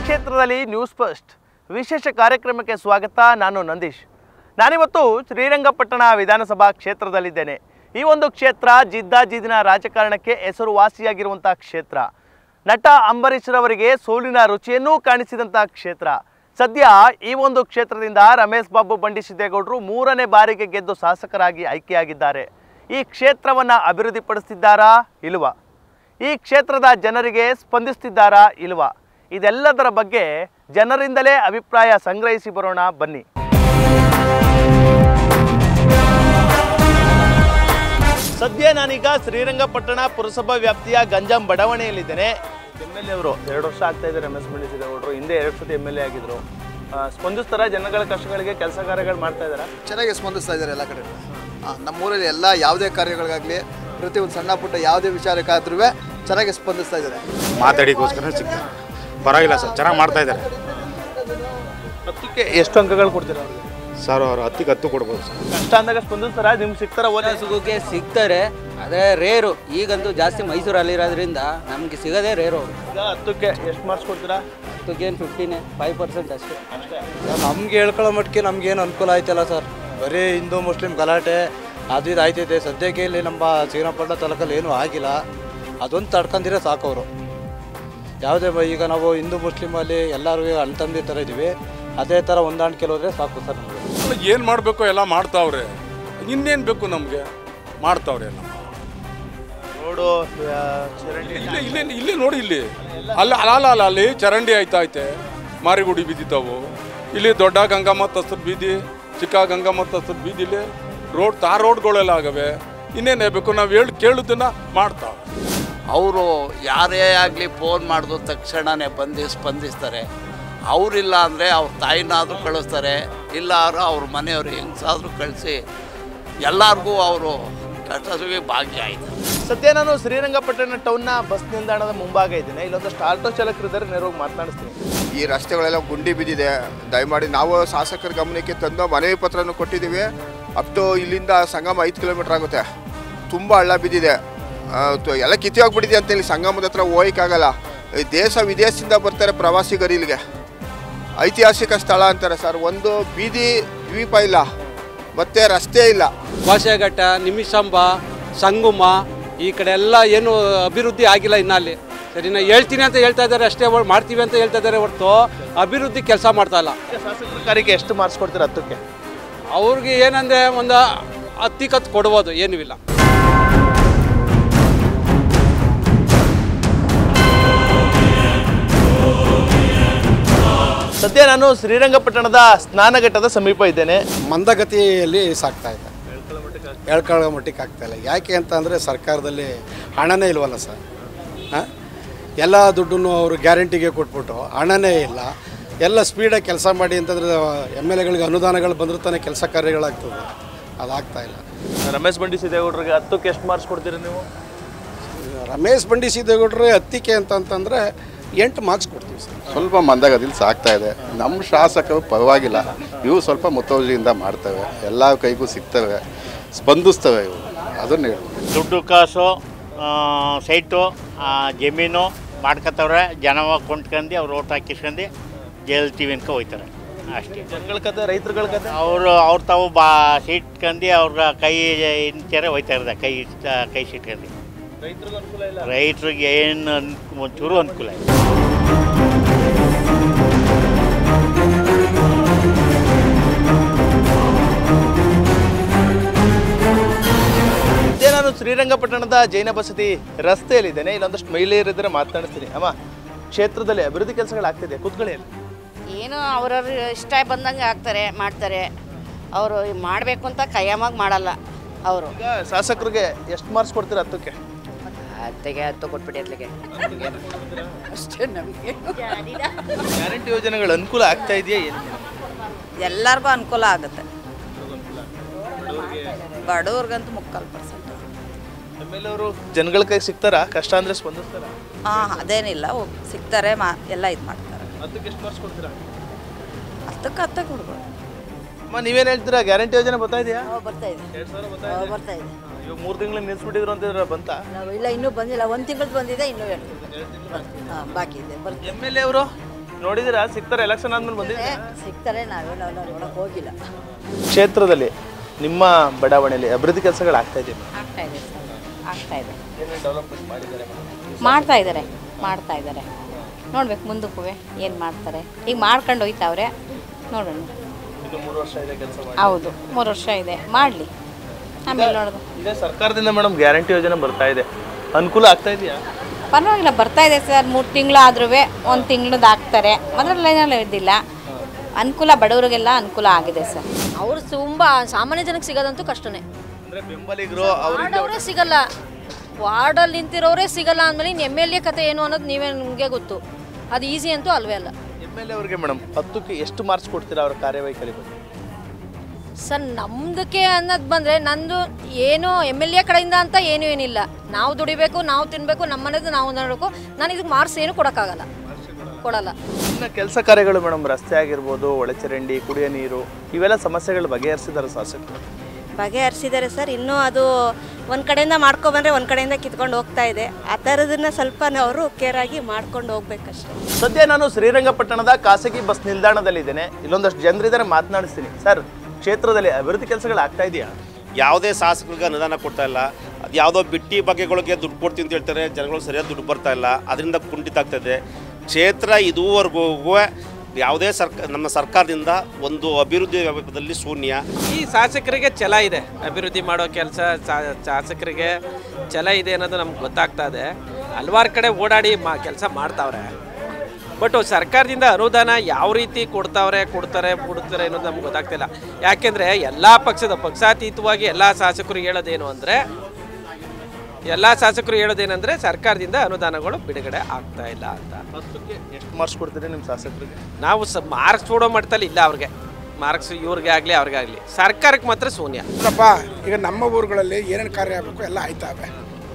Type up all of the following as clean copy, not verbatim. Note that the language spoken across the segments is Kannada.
ಕ್ಷೇತ್ರದಲ್ಲಿ ನ್ಯೂಸ್ ಫಸ್ಟ್ ವಿಶೇಷ ಕಾರ್ಯಕ್ರಮಕ್ಕೆ ಸ್ವಾಗತ. ನಾನು ನಂದೀಶ್. ನಾನಿವತ್ತು ಶ್ರೀರಂಗಪಟ್ಟಣ ವಿಧಾನಸಭಾ ಕ್ಷೇತ್ರದಲ್ಲಿದ್ದೇನೆ. ಈ ಒಂದು ಕ್ಷೇತ್ರ ಜಿದ್ದಾಜಿದ್ದಿನ ರಾಜಕಾರಣಕ್ಕೆ ಹೆಸರುವಾಸಿಯಾಗಿರುವಂಥ ಕ್ಷೇತ್ರ. ನಟ ಅಂಬರೀಶ್ರವರಿಗೆ ಸೋಲಿನ ರುಚಿಯನ್ನೂ ಕಾಣಿಸಿದಂಥ ಕ್ಷೇತ್ರ. ಸದ್ಯ ಈ ಒಂದು ಕ್ಷೇತ್ರದಿಂದ ರಮೇಶ್ ಬಾಬು ಬಂಡಿ ಸಿದ್ದೇಗೌಡರು 3ನೇ ಬಾರಿಗೆ ಗೆದ್ದು ಶಾಸಕರಾಗಿ ಆಯ್ಕೆಯಾಗಿದ್ದಾರೆ. ಈ ಕ್ಷೇತ್ರವನ್ನು ಅಭಿವೃದ್ಧಿಪಡಿಸ್ತಿದ್ದಾರಾ ಇಲ್ವಾ? ಈ ಕ್ಷೇತ್ರದ ಜನರಿಗೆ ಸ್ಪಂದಿಸ್ತಿದ್ದಾರಾ ಇಲ್ವಾ? ಇದೆಲ್ಲದರ ಬಗ್ಗೆ ಜನರಿಂದಲೇ ಅಭಿಪ್ರಾಯ ಸಂಗ್ರಹಿಸಿ ಬರೋಣ ಬನ್ನಿ. ಸದ್ಯ ನಾನೀಗ ಶ್ರೀರಂಗಪಟ್ಟಣ ಪುರಸಭಾ ವ್ಯಾಪ್ತಿಯ ಗಂಜಾಂ ಬಡಾವಣೆಯಲ್ಲಿದ್ದೇನೆ. MLA ಅವರು 2 ವರ್ಷ ಆಗ್ತಾ ಇದೆ ರಮೇಶ್ ಬಂಡಿ ಸಿದ್ದೇಗೌಡರು. ಹಿಂದೆ 2 ಸತಿ MLA ಆಗಿದ್ರು. ಸ್ಪಂದಿಸ್ತಾರ ಜನಗಳ ಕಷ್ಟಗಳಿಗೆ? ಕೆಲಸ ಕಾರ್ಯಗಳು ಮಾಡ್ತಾ ಇದ್ದಾರಾ? ಚೆನ್ನಾಗಿ ಸ್ಪಂದಿಸ್ತಾ ಇದ್ದಾರೆ ಎಲ್ಲ ಕಡೆ. ನಮ್ಮೂರಲ್ಲಿ ಎಲ್ಲ ಯಾವುದೇ ಕಾರ್ಯಗಳಿಗಾಗಲಿ ಪ್ರತಿಯೊಂದು ಸಣ್ಣ ಪುಟ್ಟ ಯಾವುದೇ ವಿಚಾರಕ್ಕಾದ್ರೂ ಚೆನ್ನಾಗಿ ಸ್ಪಂದಿಸ್ತಾ ಇದ್ದಾರೆ. ಮಾತಾಡಿಗೋಸ್ಕರ ಸಿಗ್ತಾರೆ, ಪರವಾಗಿಲ್ಲ ಸರ್, ಚೆನ್ನಾಗಿ ಮಾಡ್ತಾ ಇದ್ದಾರೆ. 10ಕ್ಕೆ ಎಷ್ಟು ಅಂಕಗಳು ಕೊಡ್ತೀರಾ ಅವ್ರಿಗೆ? ಸರ್ ಅವರು 10ಕ್ಕೆ 10 ಕೊಡ್ಬೋದು ಸರ್. ಕಷ್ಟ ಅಂದಾಗ ಸ್ಪಂದಿಸ್ತಾರ? ನಿಮ್ಗೆ ಸಿಗ್ತಾರ? ಸುಖಕ್ಕೆ ಸಿಗ್ತಾರೆ, ಆದರೆ ರೇರು. ಈಗಂತೂ ಜಾಸ್ತಿ ಮೈಸೂರಲ್ಲಿರೋದ್ರಿಂದ ನಮಗೆ ಸಿಗೋದೇ ರೇರು. ಈಗ 10ಕ್ಕೆ ಎಷ್ಟು ಮಾರ್ಕ್ಸ್ ಕೊಡ್ತೀರಾ? 10ಕ್ಕೆ 15% ಅಷ್ಟೇ. ನಮ್ಗೆ ಹೇಳ್ಕೊಳ್ಳೋ ಮಟ್ಟಿಗೆ ನಮ್ಗೇನು ಅನುಕೂಲ ಆಯ್ತಲ್ಲ ಸರ್. ಬರೀ ಹಿಂದೂ ಮುಸ್ಲಿಂ ಗಲಾಟೆ ಅದು ಇದು ಆಯ್ತೈತೆ. ಸದ್ಯಕ್ಕೆ ಇಲ್ಲಿ ನಮ್ಮ ಶ್ರೀರಂಗಪಟ್ಟಣ ತಾಲೂಕಲ್ಲಿ ಏನೂ ಆಗಿಲ್ಲ. ಅದೊಂದು ತಡ್ಕೊಂಡಿದ್ರೆ ಸಾಕು ಅವರು. ಯಾವುದೇ ಈಗ ನಾವು ಹಿಂದೂ ಮುಸ್ಲಿಮಲ್ಲಿ ಎಲ್ಲರೂ ಅಣ್ಣ ತಂದೆ ಥರ ಇದ್ದೀವಿ. ಅದೇ ಥರ ಹೊಂದಾಣಿಕೆ ಹೋದರೆ ಸಾಕು ಸರ್. ನಮಗೆ ಏನು ಮಾಡಬೇಕು ಎಲ್ಲ ಮಾಡ್ತಾವ್ರೆ. ಇನ್ನೇನು ಬೇಕು ನಮಗೆ? ಮಾಡ್ತಾವ್ರೆ ಎಲ್ಲ. ರೋಡು ಚರಂಡಿ ಇಲ್ಲಿ ನೋಡಿ, ಇಲ್ಲಿ ಅಲ್ಲಿ ಚರಂಡಿ ಐತೆ, ಮಾರಿಗುಡಿ ಬಿದ್ದಿದ್ದಾವು. ಇಲ್ಲಿ ದೊಡ್ಡ ಗಂಗಮ್ಮ ತಸ್ರ ಬೀದಿ, ಚಿಕ್ಕ ಗಂಗಮ್ಮ ತಸ್ರ ಬೀದಿಲಿ ರೋಡ್ಗಳೆಲ್ಲ ಆಗವೆ. ಇನ್ನೇನೇ ಬೇಕು? ನಾವು ಕೇಳೋದನ್ನ ಮಾಡ್ತಾವೆ. ಅವರು ಯಾರೇ ಆಗಲಿ ಫೋನ್ ಮಾಡಿದ ತಕ್ಷಣವೇ ಬಂದು ಸ್ಪಂದಿಸ್ತಾರೆ. ಅವರಿಲ್ಲ ಅಂದರೆ ಅವ್ರ ತಾಯಿನಾದರೂ ಕಳಿಸ್ತಾರೆ, ಇಲ್ಲ ಅವ್ರ ಮನೆಯವರು ಹೆಂಗಸಾದರೂ ಕಳಿಸಿ ಎಲ್ಲರಿಗೂ ಅವರು ಕಷ್ಟದಲ್ಲಿ ಭಾಗಿಯಾಯಿತು. ಸದ್ಯ ನಾನು ಶ್ರೀರಂಗಪಟ್ಟಣ ಟೌನ್ನ ಬಸ್ ನಿಲ್ದಾಣದ ಮುಂಭಾಗ ಇದ್ದೀನಿ. ಇಲ್ಲೊಂದಷ್ಟು ಆಟೋ ಚಾಲಕರಿದ್ದಾರೆ, ನೇರವಾಗಿ ಮಾತನಾಡಿಸ್ತೀನಿ. ಈ ರಸ್ತೆಗಳೆಲ್ಲ ಗುಂಡಿ ಬಿದ್ದಿದೆ. ದಯಮಾಡಿ ನಾವು ಶಾಸಕರ ಗಮನಕ್ಕೆ ತಂದು ಮನವಿ ಪತ್ರನೂ ಕೊಟ್ಟಿದ್ದೀವಿ. ಅಪ್ಟು ಇಲ್ಲಿಂದ ಸಂಗಮ 5 ಕಿಲೋಮೀಟ್ರ್ ಆಗುತ್ತೆ. ತುಂಬ ಹಳ್ಳ ಬಿದ್ದಿದೆ, ಎಲ್ಲ ಕಿತ್ತಿ ಹೋಗ್ಬಿಟ್ಟಿದೆ ಅಂತೇಳಿ ಸಂಗಮದ ಹತ್ರ ಹೋಗೋಕ್ಕಾಗಲ್ಲ. ದೇಶ ವಿದೇಶದಿಂದ ಬರ್ತಾರೆ ಪ್ರವಾಸಿಗರು ಇಲ್ಲಿಗೆ. ಐತಿಹಾಸಿಕ ಸ್ಥಳ ಅಂತಾರೆ ಸರ್. ಒಂದು ಬೀದಿ ದ್ವೀಪ ಇಲ್ಲ, ಮತ್ತು ರಸ್ತೆ ಇಲ್ಲ. ಭಾಷೆಘಟ್ಟ, ನಿಮಿಷಂಬ, ಸಂಗಮ ಈ ಕಡೆ ಎಲ್ಲ ಏನು ಅಭಿವೃದ್ಧಿ ಆಗಿಲ್ಲ ಇನ್ನಲ್ಲಿ. ಸರಿ, ನಾನು ಹೇಳ್ತೀನಿ ಅಂತ ಹೇಳ್ತಾ ಇದ್ದಾರೆ ಅಷ್ಟೇ, ಮಾಡ್ತೀವಿ ಅಂತ ಹೇಳ್ತಾ ಇದ್ದಾರೆ ಹೊರತು ಅಭಿವೃದ್ಧಿ ಕೆಲಸ ಮಾಡ್ತಾ ಇಲ್ಲ. ಶಾಸಕರ ಕಾರ್ಯಕ್ಕೆ ಎಷ್ಟು ಮಾರ್ಕ್ಸ್ ಕೊಡ್ತೀರಾ? 10ಕ್ಕೆ ಅವ್ರಿಗೆ ಏನಂದರೆ ಒಂದು 10ಕ್ಕೆ 10 ಕೊಡ್ಬೋದು, ಏನೂ ಇಲ್ಲ. ಸದ್ಯ ನಾನು ಶ್ರೀರಂಗಪಟ್ಟಣದ ಸ್ನಾನಘಟ್ಟದ ಸಮೀಪ ಇದ್ದೇನೆ. ಮಂದಗತಿಯಲ್ಲಿ ಸಾಕ್ತಾ ಇದೆ, ಹೇಳ್ಕೊಳ್ಳೋ ಮಟ್ಟಿಗೆ ಆಗ್ತಾ ಇಲ್ಲ. ಯಾಕೆ ಅಂತ ಅಂದರೆ ಸರ್ಕಾರದಲ್ಲಿ ಹಣನೇ ಇಲ್ವಲ್ಲ ಸರ್. ಎಲ್ಲ ದುಡ್ಡನ್ನು ಅವರು ಗ್ಯಾರಂಟಿಗೆ ಕೊಟ್ಬಿಟ್ಟು ಹಣನೇ ಇಲ್ಲ. ಎಲ್ಲ ಸ್ಪೀಡಾಗಿ ಕೆಲಸ ಮಾಡಿ ಅಂತಂದರೆ MLAಗಳಿಗೆ ಅನುದಾನಗಳು ಬಂದರೂ ತಾನೇ ಕೆಲಸ ಕಾರ್ಯಗಳಾಗ್ತದೆ. ಅದಾಗ್ತಾ ಇಲ್ಲ. ರಮೇಶ್ ಬಂಡಿ ಸಿದ್ದೇಗೌಡರಿಗೆ 10ಕ್ಕೆ ಎಷ್ಟು ಮಾರ್ಕ್ಸ್ ಕೊಡ್ತೀರಾ ನೀವು? ರಮೇಶ್ ಬಂಡಿ ಸಿದ್ದೇಗೌಡರು 10ಕ್ಕೆ ಅಂತಂತಂದರೆ 8 ಮಾರ್ಕ್ಸ್ ಕೊಡ್ತೀವಿ ಸರ್. ಸ್ವಲ್ಪ ಮಂದಗತಿಯಲ್ಲಿ ಸಾಕ್ತಾ ಇದೆ. ನಮ್ಮ ಶಾಸಕರು ಪರವಾಗಿಲ್ಲ, ಇವು ಸ್ವಲ್ಪ ಮುತುವರ್ಜಿಯಿಂದ ಮಾಡ್ತವೆ, ಎಲ್ಲ ಕೈಗೂ ಸಿಗ್ತವೆ, ಸ್ಪಂದಿಸ್ತವೆ. ಇವು ಅದನ್ನು ಹೇಳಿ ದುಡ್ಡು ಕಾಸು ಸೈಟು ಜಮೀನು ಮಾಡ್ಕೊತವ್ರೆ. ಜನ ಕೊಂಡ್ಕೊಂಡು ಅವ್ರು ಓಟ್ ಹಾಕಿಸ್ಕೊಂಡು ಗೆಲ್ತೀವಿ ಅನ್ಕೊ ಹೋಗ್ತಾರೆ ಅಷ್ಟೇ. ಜನಗಳ ಕತೆ, ರೈತರುಗಳ ಕತೆ, ಅವ್ರು ತಾವು ಸೀಟ್ಕಂಡು ಅವ್ರ ಕೈ ಇಂಚಾರೆ ಹೋಯ್ತಾ ಇರೋದ ಕೈ ಸೀಟ್ಕಂಡು. ರೈತರಿಗೆ ಅನುಕೂಲ ಇಲ್ಲ. ರೈತರಿಗೆ ಏನು ಒಂಚೂರು ಅನುಕೂಲ ಇಲ್ಲ. ನಾನು ಶ್ರೀರಂಗಪಟ್ಟಣದ ಜೈನ ಬಸತಿ ರಸ್ತೆಯಲ್ಲಿದ್ದೇನೆ. ಇಲ್ಲೊಂದಷ್ಟು ಮಹಿಳೆಯರಿದ್ದರೆ ಮಾತನಾಡ್ತೀನಿ. ಅಮ್ಮ, ಕ್ಷೇತ್ರದಲ್ಲಿ ಅಭಿವೃದ್ಧಿ ಕೆಲಸಗಳಾಗ್ತಿದೆ, ಕೂತ್ಕೊಳ್ಳಿ. ಏನು ಅವ್ರವ್ರ ಇಷ್ಟ ಬಂದಂಗೆ ಮಾಡ್ತಾರೆ. ಅವರು ಮಾಡಬೇಕು ಅಂತ ಕೈಯಮಾಗಿ ಮಾಡಲ್ಲ ಅವರು. ಈಗ ಶಾಸಕರಿಗೆ ಎಷ್ಟು ಮಾರ್ಕ್ಸ್ ಕೊಡ್ತೀರಾ? 10ಕ್ಕೆ 10 ಕೊಟ್ಬಿಟ್ಟು ಅಲ್ಲಿಗೆ ಅಷ್ಟೇ. ನಮಗೆ ಗ್ಯಾರಂಟಿ ಯೋಜನೆಗಳು ಅನುಕೂಲ ಆಗ್ತಾ ಇದೆಯಾ? ಏನು ಎಲ್ಲರಿಗೂ ಅನುಕೂಲ ಆಗುತ್ತೆ. ಬಡವ್ರಿಗಂತೂ 3% MLA ಅವರು ಜನಗಳ ಕೈ ಸಿಗ್ತಾರಾ? ಕಷ್ಟ ಅಂದರೆ ಸ್ಪಂದಿಸ್ತಾರ? ಅದೇನಿಲ್ಲ, ಸಿಗ್ತಾರೆ, ಎಲ್ಲ ಇದು ಮಾಡ್ತಾರೆ. 10ಕ್ಕೆ ಎಷ್ಟು ಮಾರ್ಕ್ಸ್ ಕೊಡ್ತೀರಾ? 10ಕ್ಕೆ 10 ಕೊಡ್ಬೋದು. ಅಮ್ಮ, ನೀವೇನು ಹೇಳ್ತೀರಾ? ಗ್ಯಾರಂಟಿ ಯೋಜನೆ ಬರ್ತಾ ಇದೆಯಾ? ಬರ್ತಾ ಇದೆ, 2000 ಬರ್ತಾ ಇದೆ. ಇವಾಗ 3 ತಿಂಗಳು ನಿಲ್ಲಿಸ್ಬಿಟ್ಟಿದ್ರು ಅಂತಿದ್ರೆ ಬಂತಾ? ಇಲ್ಲ, ಇನ್ನೂ ಬಂದಿಲ್ಲ. 1 ತಿಂಗಳು ಬಂದಿದೆ, ಇನ್ನೂ ಬಾಕಿ ಇದೆ. MLA ಅವರು ನೋಡಿದಿರಾ ಸಿಗ್ತಾರೆ ಎಲೆಕ್ಷನ್ ಆದ್ಮೇಲೆ ಬಂದಿದ್ದೀರಾ? ಸಿಗ್ತಾರೆ, ನಾವೆಲ್ಲ ನೋಡಕ್ಕೆ ಹೋಗಿಲ್ಲ. ಕ್ಷೇತ್ರದಲ್ಲಿ ನಿಮ್ಮ ಬಡಾವಣೆಯಲ್ಲಿ ಅಭಿವೃದ್ಧಿ ಕೆಲಸಗಳು ಆಗ್ತಾ ಇದೆ? ಆಗ್ತಾ ಇದೆ ಸರ್, ಆಗ್ತಾ ಇದೆ. ಡೆವಲಪ್ಮೆಂಟ್ ಮಾಡಿದ್ದಾರೆ? ಮಾಡ್ತಾ ಇದ್ದಾರೆ. ನೋಡ್ಬೇಕು ಮುಂದಕ್ಕೂ ಏನು ಮಾಡ್ತಾರೆ. ಈಗ ಮಾಡ್ಕೊಂಡು ಹೋಯ್ತಾವ್ರೆ, ನೋಡೋಣ. ಇದು 3 ವರ್ಷ ಇದೆ ಕೆಲಸ ಮಾಡಿ. ಹೌದು, 3 ವರ್ಷ ಇದೆ, ಮಾಡಲಿ, ಆಮೇಲೆ ನೋಡೋದು. ಈಗ ಸರ್ಕಾರದಿಂದ ಮೇಡಮ್ ಗ್ಯಾರಂಟಿ ಯೋಜನೆ ಬರ್ತಾ ಇದೆ, ಅನುಕೂಲ ಆಗ್ತಾ ಇದೆಯಾ? ಪರವಾಗಿಲ್ಲ, ಬರ್ತಾ ಇದೆ ಸರ್. 3 ತಿಂಗಳು ಆದ್ರೂ 1 ತಿಂಗಳದ್ದು ಹಾಕ್ತಾರೆ, ಮೊದಲೆಲ್ಲ ಇದ್ದಿಲ್ಲ. ಅನುಕೂಲ, ಬಡವರಿಗೆಲ್ಲ ಅನುಕೂಲ ಆಗಿದೆ ಸರ್. ಅವ್ರು ತುಂಬ ಸಾಮಾನ್ಯ ಜನಕ್ಕೆ ಸಿಗೋದಂತೂ ಕಷ್ಟನೇ. ಅಂದ್ರೆ ಬೆಂಬಲಿಗರು ಅವರೇ ಸಿಗಲ್ಲ, ವಾರ್ಡಲ್ಲಿ ನಿಂತಿರೋರೇ ಸಿಗಲ್ಲ ಅಂದಮೇಲೆ ಇನ್ನು MLA ಕತೆ ಏನು ಅನ್ನೋದು ನಿಮಗೆ ಗೊತ್ತು. ಅದು ಈಸಿ ಅಂತೂ ಅಲ್ವೇ ಅಲ್ಲ. MLA ಅವ್ರಿಗೆ ಮೇಡಮ್ 10ಕ್ಕೆ ಎಷ್ಟು ಮಾರ್ಕ್ಸ್ ಕೊಡ್ತೀರಾ ಅವ್ರ ಕಾರ್ಯವೈಖರಿ ಬಗ್ಗೆ? ಸರ್, ನಮ್ದಕ್ಕೆ ಅನ್ನೋದು ಬಂದರೆ ನಂದು ಏನು MLA ಕಡೆಯಿಂದ ಅಂತ ಏನೂ ಏನಿಲ್ಲ. ನಾವು ದುಡಿಬೇಕು, ನಾವು ತಿನ್ನಬೇಕು, ನಮ್ಮ ಮನೆದು ನಾವು ನೋಡಬೇಕು. ನಾನು ಇದಕ್ಕೆ ಮಾರ್ಕ್ಸ್ ಏನು ಕೊಡೋಕ್ಕಾಗಲ್ಲ, ಕೊಡಲ್ಲ. ಇನ್ನು ಕೆಲಸ ಕಾರ್ಯಗಳು ಮೇಡಮ್, ರಸ್ತೆ ಆಗಿರ್ಬೋದು, ಒಳಚರಂಡಿ, ಕುಡಿಯೋ ನೀರು, ಇವೆಲ್ಲ ಸಮಸ್ಯೆಗಳು ಬಗೆಹರಿಸಿದ್ದಾರೆ ಶಾಸಕರು? ಬಗೆಹರಿಸಿದ್ದಾರೆ ಸರ್. ಇನ್ನೂ ಅದು ಒಂದು ಕಡೆಯಿಂದ ಮಾಡ್ಕೊಬಂದರೆ ಒಂದು ಕಡೆಯಿಂದ ಕಿತ್ಕೊಂಡು ಹೋಗ್ತಾ ಇದೆ. ಆ ಥರದನ್ನ ಸ್ವಲ್ಪ ಅವರು ಕೇರಾಗಿ ಮಾಡ್ಕೊಂಡು ಹೋಗ್ಬೇಕಷ್ಟೇ. ಸದ್ಯ ನಾನು ಶ್ರೀರಂಗಪಟ್ಟಣದ ಖಾಸಗಿ ಬಸ್ ನಿಲ್ದಾಣದಲ್ಲಿದ್ದೇನೆ. ಇಲ್ಲೊಂದಷ್ಟು ಜನರಿದ್ದಾರೆ, ಮಾತನಾಡಿಸ್ತೀನಿ. ಸರ್, ಕ್ಷೇತ್ರದಲ್ಲಿ ಅಭಿವೃದ್ಧಿ ಕೆಲಸಗಳು ಆಗ್ತಾ ಇದೆಯಾ? ಯಾವುದೇ ಶಾಸಕರಿಗೆ ಅನುದಾನ ಕೊಡ್ತಾ ಇಲ್ಲ. ಅದು ಯಾವುದೋ ಬಿಟ್ಟಿ ಬಗೆಗಳಿಗೆ ದುಡ್ಡು ಕೊಡ್ತೀವಿ ಅಂತ ಹೇಳ್ತಾರೆ, ಜನಗಳು ಸರಿಯಾದ ದುಡ್ಡು ಬರ್ತಾ ಇಲ್ಲ, ಅದರಿಂದ ಕುಂಠಿತ ಆಗ್ತಾಯಿದೆ ಕ್ಷೇತ್ರ. ಇದುವರೆಗೂ ಯಾವುದೇ ನಮ್ಮ ಸರ್ಕಾರದಿಂದ ಒಂದು ಅಭಿವೃದ್ಧಿ ವ್ಯಾಪಕದಲ್ಲಿ ಶೂನ್ಯ. ಈ ಶಾಸಕರಿಗೆ ಛಲ ಇದೆ, ಅಭಿವೃದ್ಧಿ ಮಾಡೋ ಕೆಲಸ ಶಾಸಕರಿಗೆ ಛಲ ಇದೆ ಅನ್ನೋದು ನಮ್ಗೆ ಗೊತ್ತಾಗ್ತಾ ಇದೆ. ಹಲವಾರು ಕಡೆ ಓಡಾಡಿ ಕೆಲಸ ಮಾಡ್ತಾವ್ರೆ. ಬಟ್ ಸರ್ಕಾರದಿಂದ ಅನುದಾನ ಯಾವ ರೀತಿ ಕೊಡ್ತಾರೆ ಅನ್ನೋದು ನಮ್ಗೆ ಗೊತ್ತಾಗ್ತಿಲ್ಲ. ಯಾಕೆಂದರೆ ಎಲ್ಲ ಪಕ್ಷಾತೀತವಾಗಿ ಎಲ್ಲ ಶಾಸಕರು ಹೇಳೋದೇನೆಂದರೆ ಸರ್ಕಾರದಿಂದ ಅನುದಾನಗಳು ಬಿಡುಗಡೆ ಆಗ್ತಾ ಇಲ್ಲ ಅಂತ. ಎಷ್ಟು ಮಾರ್ಕ್ಸ್ ಕೊಡ್ತೀರಿ ನಿಮ್ಮ ಶಾಸಕರಿಗೆ? ನಾವು ಮಾರ್ಕ್ಸ್ ಕೊಡೋ ಮಟ್ಟದಲ್ಲಿ ಇಲ್ಲ ಅವ್ರಿಗೆ. ಮಾರ್ಕ್ಸ್ ಇವ್ರಿಗೆ ಆಗಲಿ ಅವ್ರಿಗೆ ಆಗಲಿ, ಸರ್ಕಾರಕ್ಕೆ ಮಾತ್ರ ಶೂನ್ಯ. ಈಗ ನಮ್ಮ ಊರುಗಳಲ್ಲಿ ಏನೇನು ಕಾರ್ಯ ಆಗಬೇಕು ಎಲ್ಲ ಆಯ್ತಾವೆ.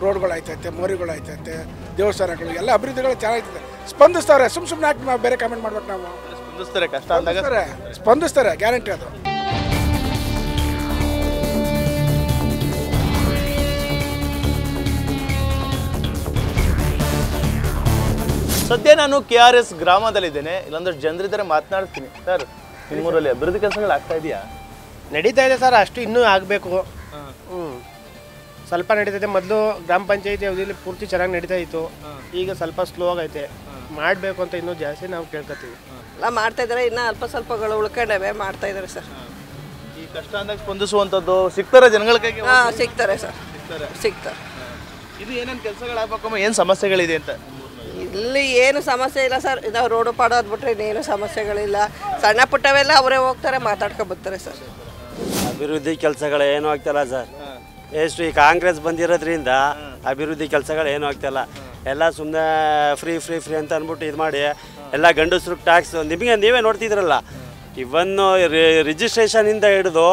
ರೋಡ್ಗಳು ಆಯ್ತೈತೆ, ಮೋರಿಗಳು ಆಯ್ತೈತೆ, ದೇವಸ್ಥಾನಗಳು ಎಲ್ಲ ಅಭಿವೃದ್ಧಿಗಳು ಚೆನ್ನಾಗ್ತದೆ. ಸ್ಪಂದಿಸ್ತಾರೆ. ಸುಮ್ಮನೆ ಹಾಕಿ ನಾವು ಬೇರೆ ಕಾಮೆಂಟ್ ಮಾಡ್ಬೇಕು. ನಾವು ಸ್ಪಂದಿಸ್ತಾರೆ, ಕಷ್ಟ ಅಂದಾಗ ಸ್ಪಂದಿಸ್ತಾರೆ, ಗ್ಯಾರಂಟಿ ಅದು. ಸದ್ಯ ನಾನು KRS ಗ್ರಾಮದಲ್ಲಿದ್ದೇನೆ. ಇಲ್ಲೊಂದಷ್ಟು ಜನರಿದ್ದಾರೆ, ಮಾತನಾಡ್ತೀನಿ. ಸರ್, ನಿಮ್ಮೂರಲ್ಲಿ ಅಭಿವೃದ್ಧಿ ಕೆಲಸಗಳು ಆಗ್ತಾ ಇದೆಯಾ? ನಡೀತಾ ಇದೆ ಸರ್, ಅಷ್ಟು ಇನ್ನೂ ಆಗಬೇಕು. ಸ್ವಲ್ಪ ನಡೀತೈತೆ. ಮೊದಲು ಗ್ರಾಮ ಪಂಚಾಯತಿ ಅವಧಿಯಲ್ಲಿ ಪೂರ್ತಿ ಚೆನ್ನಾಗಿ ನಡೀತಾ ಇತ್ತು. ಈಗ ಸ್ವಲ್ಪ ಸ್ಲೋ ಆಗೈತೆ. ಮಾಡಬೇಕು ಅಂತ ಇನ್ನೂ ಜಾಸ್ತಿ ನಾವು ಕೇಳ್ಕೊತೀವಿ. ಎಲ್ಲ ಮಾಡ್ತಾ ಇದ್ದಾರೆ, ಇನ್ನೂ ಅಲ್ಪ ಸ್ವಲ್ಪಗಳು ಉಳ್ಕೊಂಡವೆ, ಮಾಡ್ತಾ ಇದ್ದಾರೆ ಸರ್. ಈ ಕಷ್ಟ ಅಂದಾಗ ಸ್ಪಂದಿಸುವಂಥದ್ದು ಸಿಗ್ತಾರೆ ಜನಗಳ ಕೈಗೆ? ಸಿಗ್ತಾರೆ ಸರ್, ಸಿಗ್ತಾರೆ. ಇದು ಏನೇನು ಕೆಲಸಗಳಾಗಬೇಕಮ್ಮ, ಏನು ಸಮಸ್ಯೆಗಳಿದೆ ಅಂತ? ಇಲ್ಲಿ ಏನು ಸಮಸ್ಯೆ ಇಲ್ಲ ಸರ್. ಇದಾವೆ ರೋಡು ಪಾಡೋದು ಬಿಟ್ರೆ ಇನ್ನೇನು ಸಮಸ್ಯೆಗಳಿಲ್ಲ. ಸಣ್ಣ ಪುಟ್ಟವೆಲ್ಲ ಅವರೇ ಹೋಗ್ತಾರೆ, ಮಾತಾಡ್ಕೊಂಡು ಬರ್ತಾರೆ ಸರ್. ಅಭಿವೃದ್ಧಿ ಕೆಲಸಗಳು ಏನೂ ಆಗ್ತಿಲ್ಲ ಸರ್. ಎಷ್ಟು ಈ ಕಾಂಗ್ರೆಸ್ ಬಂದಿರೋದ್ರಿಂದ ಅಭಿವೃದ್ಧಿ ಕೆಲಸಗಳು ಏನೂ ಆಗ್ತಿಲ್ಲ. ಎಲ್ಲ ಸುಮ್ಮನೆ ಫ್ರೀ ಅಂತ ಅಂದ್ಬಿಟ್ಟು ಇದು ಮಾಡಿ ಎಲ್ಲ ಗಂಡಸ್ರಿಗೆ ಟ್ಯಾಕ್ಸ್. ನೀವೇ ನೋಡ್ತಿದ್ರಲ್ಲ, ಇವನ್ನು ರಿಜಿಸ್ಟ್ರೇಷನಿಂದ ಹಿಡಿದು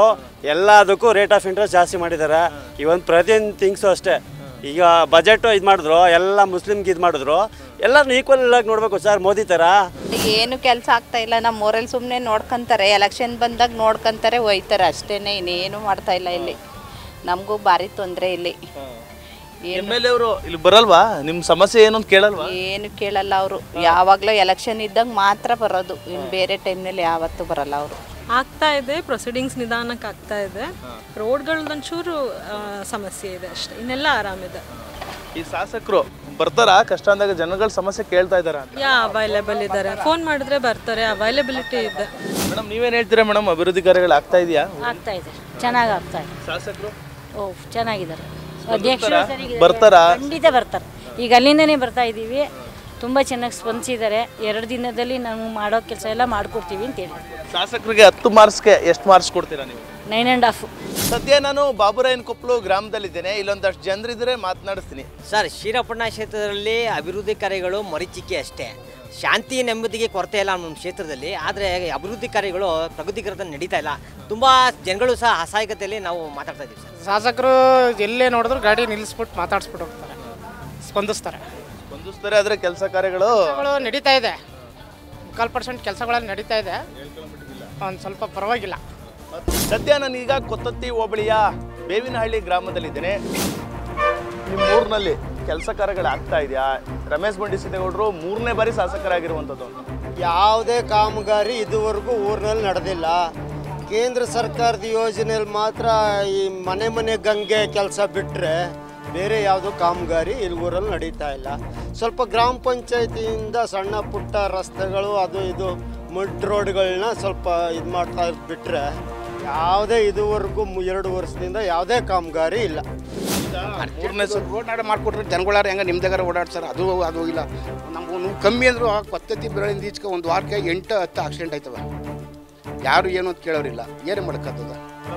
ಎಲ್ಲದಕ್ಕೂ ರೇಟ್ ಆಫ್ ಇಂಟ್ರೆಸ್ಟ್ ಜಾಸ್ತಿ ಮಾಡಿದ್ದಾರೆ. ಇವನ್ ಪ್ರತಿಯೊಂದು ಥಿಂಗ್ಸು ಅಷ್ಟೇ. ಈಗ ಬಜೆಟು ಇದು ಮಾಡಿದ್ರು, ಎಲ್ಲ ಮುಸ್ಲಿಮ್ಗೆ ಇದು ಮಾಡಿದ್ರು, ಎಲ್ಲರೂ ಈಕ್ವಲ್ ಆಗಿ ನೋಡಬೇಕು ಸರ್, ಮೋದಿ ಥರ. ಏನು ಕೆಲಸ ಆಗ್ತಾ ಇಲ್ಲ. ನಮ್ಮ ಊರಲ್ಲಿ ಸುಮ್ಮನೆ ನೋಡ್ಕೊಂತಾರೆ, ಎಲೆಕ್ಷನ್ ಬಂದಾಗ ನೋಡ್ಕೊಂತಾರೆ, ಹೋಯ್ತಾರೆ ಅಷ್ಟೇ. ಇನ್ನೇನು ಮಾಡ್ತಾ ಇಲ್ಲ ಇಲ್ಲಿ. ನಮಗೂ ಭಾರಿ ತೊಂದರೆ ಇಲ್ಲಿ. MLA ಅವರು ಇಲ್ಲಿ ಬರಲ್ವಾ? ನಿಮ್ಮ ಸಮಸ್ಯೆ ಏನು ಅಂತ ಕೇಳಲ್ವಾ? ಏನು ಕೇಳಲ್ಲ ಅವರು. ಯಾವಾಗಲೂ ಎಲೆಕ್ಷನ್ ಇದ್ದಾಗ ಮಾತ್ರ ಬರೋದು, ಇನ್ನು ಬೇರೆ ಟೈಮ್ನಲ್ಲಿ ಯಾವತ್ತೂ ಬರಲ್ಲ ಅವರು. ಆಗ್ತಾ ಇದೆ, ಪ್ರೊಸೀಡಿಂಗ್ಸ್ ನಿಧಾನಕ್ಕೆ ಆಗ್ತಾ ಇದೆ. ರೋಡ್ಗಳದೊಂಚೂರು ಸಮಸ್ಯೆ ಇದೆ ಅಷ್ಟೇ, ಇನ್ನೆಲ್ಲ ಆರಾಮಿದೆ. ಈ ಶಾಸಕರು ಬರ್ತಾರಾ ಕಷ್ಟ ಅಂದಾಗ? ಜನಗಳ ಸಮಸ್ಯೆ ಕೇಳ್ತಾ ಇದ್ದಾರಾ? ಅವೈಲೇಬಲ್ ಇದ್ದಾರೆ, ಫೋನ್ ಮಾಡಿದ್ರೆ ಬರ್ತಾರೆ, ಅವೈಲೇಬಿಲಿಟಿ ಇದೆ. ಮೇಡಮ್, ನೀವೇನು ಹೇಳ್ತೀರಾ ಮೇಡಮ್? ಅಭಿವೃದ್ಧಿ ಕಾರ್ಯಗಳು ಆಗ್ತಾ ಇದೆಯಾ? ಆಗ್ತಾ ಇದೆ, ಚೆನ್ನಾಗಿ ಆಗ್ತಾ ಇದೆ. ಶಾಸಕರು ಚೆನ್ನಾಗಿದ್ದಾರೆ, ಅಧ್ಯಕ್ಷರು ಬರ್ತಾರಾ? ಖಂಡಿತ ಬರ್ತಾರೆ. ಈಗ ಅಲ್ಲಿಂದನೇ ಬರ್ತಾ ಇದ್ದೀವಿ. ತುಂಬ ಚೆನ್ನಾಗಿ ಸ್ಪಂದಿಸಿದ್ದಾರೆ. 2 ದಿನದಲ್ಲಿ ನಾವು ಮಾಡೋ ಕೆಲಸ ಎಲ್ಲ ಮಾಡಿಕೊಡ್ತೀವಿ ಅಂತ ಹೇಳಿ. ಶಾಸಕರಿಗೆ 10 ಮಾರ್ಕ್ಸ್ಗೆ ಎಷ್ಟು ಮಾರ್ಕ್ಸ್ ಕೊಡ್ತೀರಾ ನೀವು? 9.5. ಸದ್ಯ ನಾನು ಬಾಬುರಾಯನಕೊಪ್ಪಲು ಗ್ರಾಮದಲ್ಲಿದ್ದೇನೆ. ಇಲ್ಲೊಂದಷ್ಟು ಜನರಿದ್ರೆ ಮಾತನಾಡಿಸ್ತೀನಿ. ಸರ್, ಶ್ರೀರಂಗಪಟ್ಟಣ ಕ್ಷೇತ್ರದಲ್ಲಿ ಅಭಿವೃದ್ಧಿ ಕಾರ್ಯಗಳು ಮರೀಚಿಕೆ ಅಷ್ಟೇ. ಶಾಂತಿ ನೆಮ್ಮದಿಗೆ ಕೊರತೆ ಇಲ್ಲ ನಮ್ಮ ಕ್ಷೇತ್ರದಲ್ಲಿ. ಆದರೆ ಅಭಿವೃದ್ಧಿ ಕಾರ್ಯಗಳು ಪ್ರಗತಿಕರ ನಡೀತಾ ಇಲ್ಲ. ತುಂಬ ಜನಗಳು ಸಹ ಅಸಹಾಯಕತೆಯಲ್ಲಿ ನಾವು ಮಾತಾಡ್ತಾ ಇದ್ದೀವಿ ಸರ್. ಶಾಸಕರು ಎಲ್ಲೇ ನೋಡಿದ್ರು ಗಾಡಿ ನಿಲ್ಲಿಸ್ಬಿಟ್ಟು ಮಾತಾಡ್ಸ್ಬಿಟ್ಟು ಹೋಗ್ತಾರೆ, ಸ್ಪಂದಿಸ್ತಾರೆ. ಆದರೆ ಕೆಲಸ ಕಾರ್ಯಗಳು ನಡೀತಾ ಇದೆ. 1% ಕೆಲಸಗಳಲ್ಲಿ ನಡೀತಾ ಇದೆ, ಒಂದು ಸ್ವಲ್ಪ ಪರವಾಗಿಲ್ಲ. ಸದ್ಯ ನಾನೀಗ ಕೊತ್ತತ್ತಿ ಹೋಬಳಿಯ ಬೇವಿನಹಳ್ಳಿ ಗ್ರಾಮದಲ್ಲಿದ್ದೇನೆ. ನಿಮ್ಮ ಊರಿನಲ್ಲಿ ಕೆಲಸ ಕಾರ್ಯಗಳು ಆಗ್ತಾ ಇದೆಯಾ? ರಮೇಶ್ ಬಂಡಿ ಸಿದ್ದೇಗೌಡರು 3ನೇ ಬಾರಿ ಶಾಸಕರಾಗಿರುವಂಥದ್ದು. ಯಾವುದೇ ಕಾಮಗಾರಿ ಇದುವರೆಗೂ ಊರಿನಲ್ಲಿ ನಡೆದಿಲ್ಲ. ಕೇಂದ್ರ ಸರ್ಕಾರದ ಯೋಜನೆಯಲ್ಲಿ ಮಾತ್ರ ಈ ಮನೆ ಮನೆ ಗಂಗೆ ಕೆಲಸ ಬಿಟ್ಟರೆ ಬೇರೆ ಯಾವುದೋ ಕಾಮಗಾರಿ ಇಲ್ಲಿ ಊರಲ್ಲಿ ನಡೀತಾ ಇಲ್ಲ. ಸ್ವಲ್ಪ ಗ್ರಾಮ ಪಂಚಾಯತಿಯಿಂದ ಸಣ್ಣ ಪುಟ್ಟ ರಸ್ತೆಗಳು ಅದು ಇದು ಮಡ್ ರೋಡ್ಗಳನ್ನ ಸ್ವಲ್ಪ ಇದು ಮಾಡ್ತಾ ಬಿಟ್ಟರೆ ಯಾವುದೇ ಇದುವರೆಗೂ 2 ವರ್ಷದಿಂದ ಯಾವುದೇ ಕಾಮಗಾರಿ ಇಲ್ಲ. ಮೂರನೇ ರೋಡ್ ನಾಡ ಮಾಡಿಕೊಟ್ರೆ ಜನಗಳಾರು ಹೆಂಗೆ ನಿಮ್ದಾಗಾರ ಓಡಾಡ್ತಾರೆ, ಅದು ಇಲ್ಲ. ನಮ್ಗೆ ಕಮ್ಮಿ ಅಂದರೂ ಪದ್ಧತಿ ಬೆಳೆಯಿಂದ ಈಚೆ ಒಂದು ವಾರಕ್ಕೆ 8-10 ಆಕ್ಸಿಡೆಂಟ್ ಆಯ್ತವೆ. ಯಾರು ಏನು ಅಂತ ಕೇಳೋರಿಲ್ಲ, ಏನು ಮಾಡ್ಕತ್ತದ.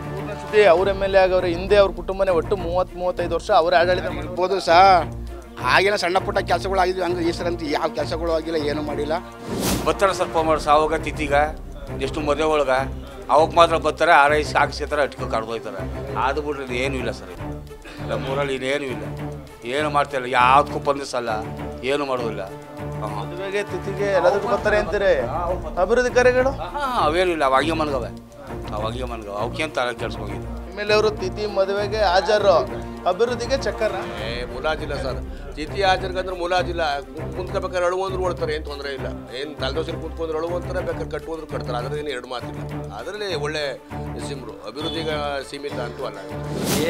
ಮೂರನೇ ಸತಿ ಅವ್ರ MLA ಆಗವ್ರೆ, ಹಿಂದೆ ಅವ್ರ ಕುಟುಂಬನೇ ಒಟ್ಟು 30-35 ವರ್ಷ ಅವರೇ ಆಡಳಿತ ಮಾಡ್ಬೋದು ಸಹ. ಆಗಿನ ಸಣ್ಣ ಪುಟ್ಟ ಕೆಲಸಗಳು ಆಗಿದ್ವಿ, ಹಂಗೆ ಈ ಸರಂತ ಯಾವ ಕೆಲಸಗಳು ಆಗಿಲ್ಲ, ಏನೂ ಮಾಡಿಲ್ಲ. ಬರ್ತಾರೆ ಸ್ವಲ್ಪ ಮಾಡ್ಸ ಅವಾಗ ತಿಥಿಗ ಎಷ್ಟು ಮದುವೆ ಒಳಗೆ ಅವಾಗ ಮಾತ್ರ ಬರ್ತಾರೆ, ಆರೈಸಿ ಹಾಕಿಸ್ತಾರೆ, ಅಟ್ಕೊ ಕಡ್ದೋಯ್ತಾರೆ. ಅದು ಬಿಟ್ರೆ ಏನೂ ಇಲ್ಲ ಸರ್. ನಮ್ಮೂರಲ್ಲಿ ಇನ್ನೇನೂ ಇಲ್ಲ, ಏನು ಮಾಡ್ತಾಯಿಲ್ಲ, ಯಾವುದಕ್ಕೂ ಬಂದಿಸಲ್ಲ, ಏನು ಮಾಡೋದಿಲ್ಲ. ಮದುವೆಗೆ ತಿಥಿಗೆ ಎಲ್ಲದಕ್ಕೂ ಬರ್ತಾರೆ ಅಂತಾರೆ. ಅಭಿವೃದ್ಧಿ ಕಾರ್ಯಗಳು ಅವೇನು ಇಲ್ಲ, ಅವಾಗೆ ಮನ್ಗವೆ ಅವಕ್ಕೇನು ತಲೆ ಕೆಡ್ಸ್ಕೋಗಿಲ್ಲ. MLA ಅವರು ತಿಥಿ ಮದುವೆಗೆ ಹಾಜರು, ಅಭಿವೃದ್ಧಿಗೆ ಚಕ್ಕರ. ಮುಲಾಜಿಲ್ಲ ಸರ್. ತಿಥಿ ಹಾಜರ್ಗಂದ್ರೆ ಮುಲಾಜಿಲ್ಲ. ಕುಂತ್ಕೋಬೇಕಾದ್ರೆ ಅಳುವಂದ್ರು ಓಡ್ತಾರೆ, ಏನು ತೊಂದರೆ ಇಲ್ಲ. ಏನು ತಲೆದೋಸರು ಕುಂತ್ಕೊಂಡ್ರು ಅಳುವಂತಾರೆ, ಬೇಕಾದ್ರೆ ಕಟ್ಟುವಂದ್ರು ಕಟ್ತಾರೆ. ಅದರಲ್ಲಿ 2 ಮಾತಿಲ್ಲ. ಅದರಲ್ಲಿ ಒಳ್ಳೆ ಸಿಮ್ರು, ಅಭಿವೃದ್ಧಿಗೆ ಸೀಮಿತ ಅಂತೂ ಅಲ್ಲ.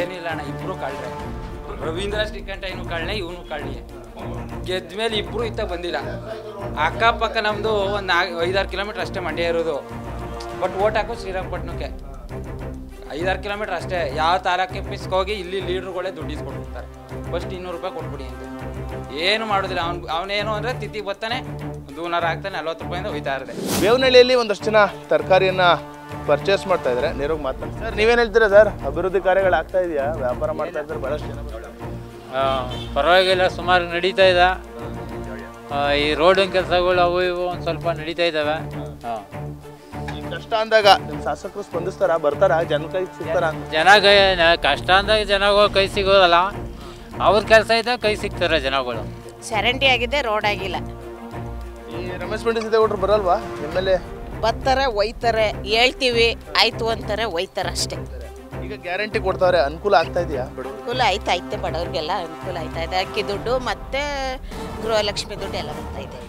ಏನಿಲ್ಲ ಅಣ್ಣ, ಇಬ್ಬರು ಕಳ್ರೆ. ರವೀಂದ್ರ ಶ್ರೀಕಂಠ ಇವನು ಕಳ್ಳೆ, ಇವನು ಕಳ್ಳಿ. ಗೆದ್ದ ಮೇಲೆ ಇಬ್ಬರು ಇತ್ತ ಬಂದಿಲ್ಲ. ಅಕ್ಕಪಕ್ಕ ನಮ್ಮದು ಒಂದು 5-6 ಕಿಲೋಮೀಟ್ರ್ ಅಷ್ಟೇ ಮಂಡ್ಯ ಇರೋದು. ಬಟ್ ಓಟ್ ಹಾಕೋ ಶ್ರೀರಂಗಪಟ್ಟಣಕ್ಕೆ 5-6 ಕಿಲೋಮೀಟ್ರ್ ಅಷ್ಟೇ. ಯಾವ ತಾಲೂಕು ಆಫೀಸ್ಗೆ ಹೋಗಿ ಇಲ್ಲಿ ಲೀಡ್ರುಗಳೇ ದುಡ್ಡು ಇಸ್ಕೊಟ್ಬಿಡ್ತಾರೆ. ಫಸ್ಟ್ 200 ರೂಪಾಯಿ ಕೊಟ್ಬಿಡಿ ಅಂತ. ಏನು ಮಾಡೋದಿಲ್ಲ. ಅವನೇನು ಅಂದರೆ ತಿಥಿ ಬರ್ತಾನೆ, 100 ಹಾಕ್ತಾನೆ, 40 ರೂಪಾಯಿಂದ ಹೋಯ್ತಾ ಇರದೆ. ಬೇವನಹಳ್ಳಿಯಲ್ಲಿ ಒಂದಷ್ಟು ಜನ ತರಕಾರಿಯನ್ನು ಪರ್ಚೇಸ್ ಮಾಡ್ತಾ ಇದ್ದಾರೆ. ನೇರೋಗಿ ಮಾತಾಡಿ ಸರ್, ನೀವೇನು ಹೇಳ್ತೀರಾ ಸರ್? ಅಭಿವೃದ್ಧಿ ಕಾರ್ಯಗಳು ಆಗ್ತಾ ಇದೆಯಾ? ವ್ಯಾಪಾರ ಮಾಡ್ತಾ ಇದ್ದಾರೆ ಭಾಳಷ್ಟು ಜನ. ಪರವಾಗಿಲ್ಲ, ಸುಮಾರು ನಡೀತಾ ಇದೆ. ಈ ರೋಡಿನ ಕೆಲಸಗಳು ಅವು ಇವು ಒಂದು ಸ್ವಲ್ಪ ನಡೀತಾ ಇದ್ದಾವೆ. ಕಷ್ಟ ಅಂದಾಗ ನಿಮ್ಮ ಶಾಸಕರು ಸ್ಪಂದಿಸ್ತಾರ, ಬರ್ತಾರ, ಜನ ಕೈ ಸಿಗ್ತಾರ? ಕಷ್ಟ ಅಂದಾಗ ಜನಗಳು ಕೈ ಸಿಗೋದಲ್ಲ, ಅವ್ರ ಕೆಲಸ ಇದ್ದಾಗ ಕೈ ಸಿಗ್ತಾರೆ ಜನಗಳು. ಚರಂಡಿ ಆಗಿದೆ, ರೋಡ್ ಆಗಿಲ್ಲ. ಈ ರಮೇಶ್ ಸಿದ್ದೇಗೌಡರು ಬರಲ್ವಾ MLA? ಬರ್ತಾರೆ, ಒಯ್ತಾರೆ, ಹೇಳ್ತೀವಿ ಆಯ್ತು ಅಂತಾರೆ, ಒಯ್ತಾರೆ ಅಷ್ಟೇ. ಈಗ ಗ್ಯಾರಂಟಿ ಕೊಡ್ತಾವ್ರೆ, ಅನುಕೂಲ ಆಗ್ತಾ ಇದೆಯಾ? ಅನುಕೂಲ ಐತೆ, ಬಡವ್ರಿಗೆಲ್ಲ ಅನುಕೂಲ ಆಯ್ತಾ ಇದೆ. ಅಕ್ಕಿ ದುಡ್ಡು ಮತ್ತು ಗೃಹಲಕ್ಷ್ಮಿ ದುಡ್ಡು ಎಲ್ಲ ಬರ್ತಾ ಇದೆ.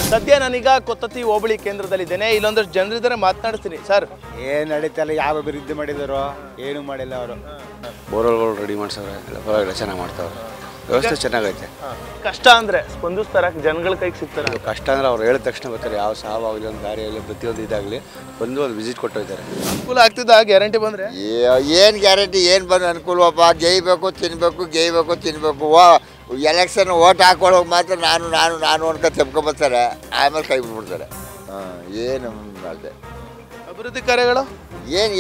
ಸದ್ಯ ನಾನೀಗ ಕೊತ್ತತಿ ಹೋಬಳಿ ಕೇಂದ್ರದಲ್ಲಿದ್ದೇನೆ. ಇಲ್ಲೊಂದಷ್ಟು ಜನರಿದ್ದಾರೆ, ಮಾತನಾಡ್ತೀನಿ. ಸರ್, ಏನು ನಡೀತಲ್ಲ, ಯಾವ ಅಭಿವೃದ್ಧಿ ಮಾಡಿದಾರೋ ಏನೂ ಮಾಡಿಲ್ಲ ಅವರು. ಬೋರ್ವೆಲ್ಗಳು ರೆಡಿ ಮಾಡ್ಸವ್ರೆ, ಪರವಾಗಿಲ್ಲ, ಚೆನ್ನಾಗಿ ಮಾಡ್ತಾವ್ರೆ. ವ್ಯವಸ್ಥೆ ಚೆನ್ನಾಗೈತೆ. ಕಷ್ಟ ಅಂದರೆ ಸ್ಪಂದಿಸ್ತಾರ, ಜನಗಳ ಕೈಗೆ ಸಿಗ್ತಾರೆ? ಕಷ್ಟ ಅಂದರೆ ಅವ್ರು ಹೇಳಿದ ತಕ್ಷಣ ಬೇಕಾದ್ರೆ ಯಾವ ಸಾವಾಗಲಿ, ಒಂದು ದಾರಿಯಲ್ಲಿ ಪ್ರತಿಯೊಂದು ಇದಾಗಲಿ ಬಂದು ಒಂದು ವಿಸಿಟ್ ಕೊಟ್ಟೋಯ್ತಾರೆ. ಅನುಕೂಲ ಆಗ್ತಿದ್ದ ಗ್ಯಾರಂಟಿ ಬಂದರೆ? ಏನು ಗ್ಯಾರಂಟಿ, ಏನು ಬಂದು ಅನುಕೂಲವಪ್ಪ. ಗೇಯ್ಬೇಕು ತಿನ್ನಬೇಕು. ಎಲೆಕ್ಷನ್ ಓಟ್ ಹಾಕೊಳ್ಳೋಕೆ ಮಾತ್ರ ನಾನು ಅನ್ಕೊ ತೆಪ್ಕೊಬರ್ತಾರೆ, ಆಮೇಲೆ ಕೈ ಬಿಟ್ಬಿಡ್ತಾರೆ. ಏನು ಮಾಡಿದೆ ಅಭಿವೃದ್ಧಿ ಕಾರ್ಯಗಳು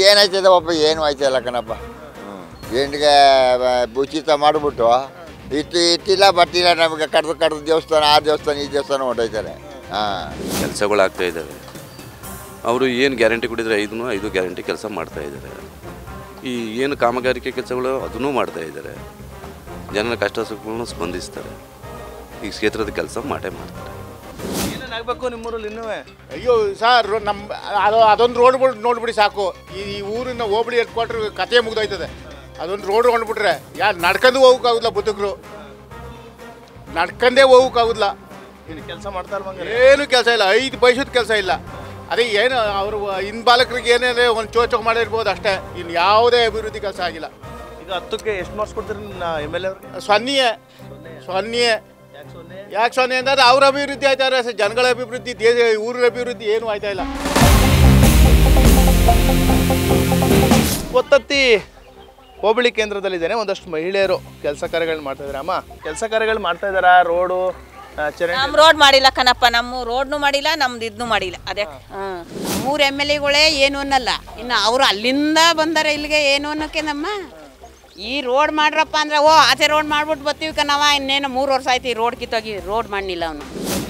ಏನಾಯ್ತದಪ್ಪ? ಏನು ಆಯ್ತಲ್ಲ ಕಣಪ್ಪ. ಹೆಣ್ಣಿಗೆ ಉಚಿತ ಮಾಡಿಬಿಟ್ಟು ಇಟ್ಟಿಲ್ಲ ಬಟ್ಟಿಲ್ಲ, ನಮಗೆ ಕಡ್ದು ದೇವಸ್ಥಾನ, ಆ ದೇವಸ್ಥಾನ ಈ ದೇವಸ್ಥಾನ ಹೊಂಟೋಯ್ತಾರೆ. ಕೆಲಸಗಳು ಆಗ್ತಾ ಇದ್ದಾವೆ. ಅವರು ಏನು ಗ್ಯಾರಂಟಿ ಕೊಟ್ಟಿದ್ರೆ 5 ಗ್ಯಾರಂಟಿ ಕೆಲಸ ಮಾಡ್ತಾ ಇದ್ದಾರೆ. ಈ ಏನು ಕಾಮಗಾರಿಕೆ ಕೆಲಸಗಳು ಅದನ್ನೂ ಮಾಡ್ತಾ ಇದ್ದಾರೆ. ಜನರ ಕಷ್ಟ ಸುಖಗಳನ್ನು ಸ್ಪಂದಿಸ್ತಾರೆ. ಈ ಕ್ಷೇತ್ರದ ಕೆಲಸ ಮಾಡೇ ಮಾಡ್ತಾರೆ. ಏನೇನಾಗಬೇಕು ನಿಮ್ಮೂರಲ್ಲಿ ಇನ್ನೂ? ಅಯ್ಯೋ ಸರ್, ಅದೊಂದು ರೋಡ್ ನೋಡ್ಬಿಡಿ ಸಾಕು. ಈ ಊರಿನ ಹೋಬಳಿ ಹೆಡ್ ಕ್ವಾರ್ಟರ್ ಕತೆ ಮುಗ್ದೋಯ್ತದೆ. ಅದೊಂದು ರೋಡ್ ಹೊಂಡ್ಬಿಟ್ರೆ ಯಾರು ನಡ್ಕೊಂಡು ಹೋಗೋಕ್ಕಾಗುದಿಲ್ಲ. ಬದುಕರು ನಡ್ಕೊಂಡೇ ಹೋಗೋಕ್ಕಾಗುದಿಲ್ಲ. ಕೆಲಸ ಮಾಡ್ತಾ ಏನು ಕೆಲಸ ಇಲ್ಲ, 5 ಪೈಸದ ಕೆಲಸ ಇಲ್ಲ. ಅದೇ ಏನು ಅವರು ಹಿಂಬಾಲಕರಿಗೆ ಏನೇನೇ ಒಂದು ಚೋಚೋಕ್ ಮಾಡಿರ್ಬೋದು ಅಷ್ಟೇ, ಇನ್ನು ಯಾವುದೇ ಅಭಿವೃದ್ಧಿ ಕೆಲಸ ಆಗಿಲ್ಲ. ಈಗ 10ಕ್ಕೆ ಎಷ್ಟು ಮಾರ್ಕ್ಸ್ ಕೊಡ್ತೀರಿ MLA? ಸೊನ್ನೆ. ಯಾಕೆ ಸೊನ್ನೆ ಅಂದರೆ ಅವ್ರ ಅಭಿವೃದ್ಧಿ ಆಯ್ತಾರೆ, ಜನಗಳ ಅಭಿವೃದ್ಧಿ, ಊರಿನ ಅಭಿವೃದ್ಧಿ ಏನೂ ಆಯ್ತಾ ಇಲ್ಲ. ಕೊತ್ತತ್ತಿ ಹೋಬಳಿ ಕೇಂದ್ರದಲ್ಲಿದ್ದೇನೆ. ಒಂದಷ್ಟು ಮಹಿಳೆಯರು ಕೆಲಸ ಕಾರ್ಯಗಳು ಮಾಡ್ತಾ ಇದ್ದಾರೆ. ಅಮ್ಮ, ಕೆಲಸ ಕಾರ್ಯಗಳು ಮಾಡ್ತಾ ಇದ್ದಾರಾ? ರೋಡು ನಮ್ಮ ರೋಡ್ ಮಾಡಿಲ್ಲ ಕಣಪ್ಪ, ನಮ್ಮ ರೋಡ್ನು ಮಾಡಿಲ್ಲ, ನಮ್ದು ಇದನ್ನು ಮಾಡಿಲ್ಲ. ಅದೇ 3 MLAಗಳೇ ಏನು ಅನ್ನಲ್ಲ. ಇನ್ನು ಅವರು ಅಲ್ಲಿಂದ ಬಂದಾರೆ ಇಲ್ಲಿಗೆ ಏನು ಅನ್ನೋಕ್ಕೆ ನಮ್ಮ ಈ ರೋಡ್ ಮಾಡ್ರಪ್ಪ ಅಂದ್ರೆ ಆಚೆ ರೋಡ್ ಮಾಡ್ಬಿಟ್ಟು ಬರ್ತೀವಿ ಕಣವ. ಇನ್ನೇನು 3 ವರ್ಷ ಆಯ್ತು ಈ ರೋಡ್ ಕಿತ್ತೋಗಿ, ರೋಡ್ ಮಾಡಿಲ್ಲ ಅವನು.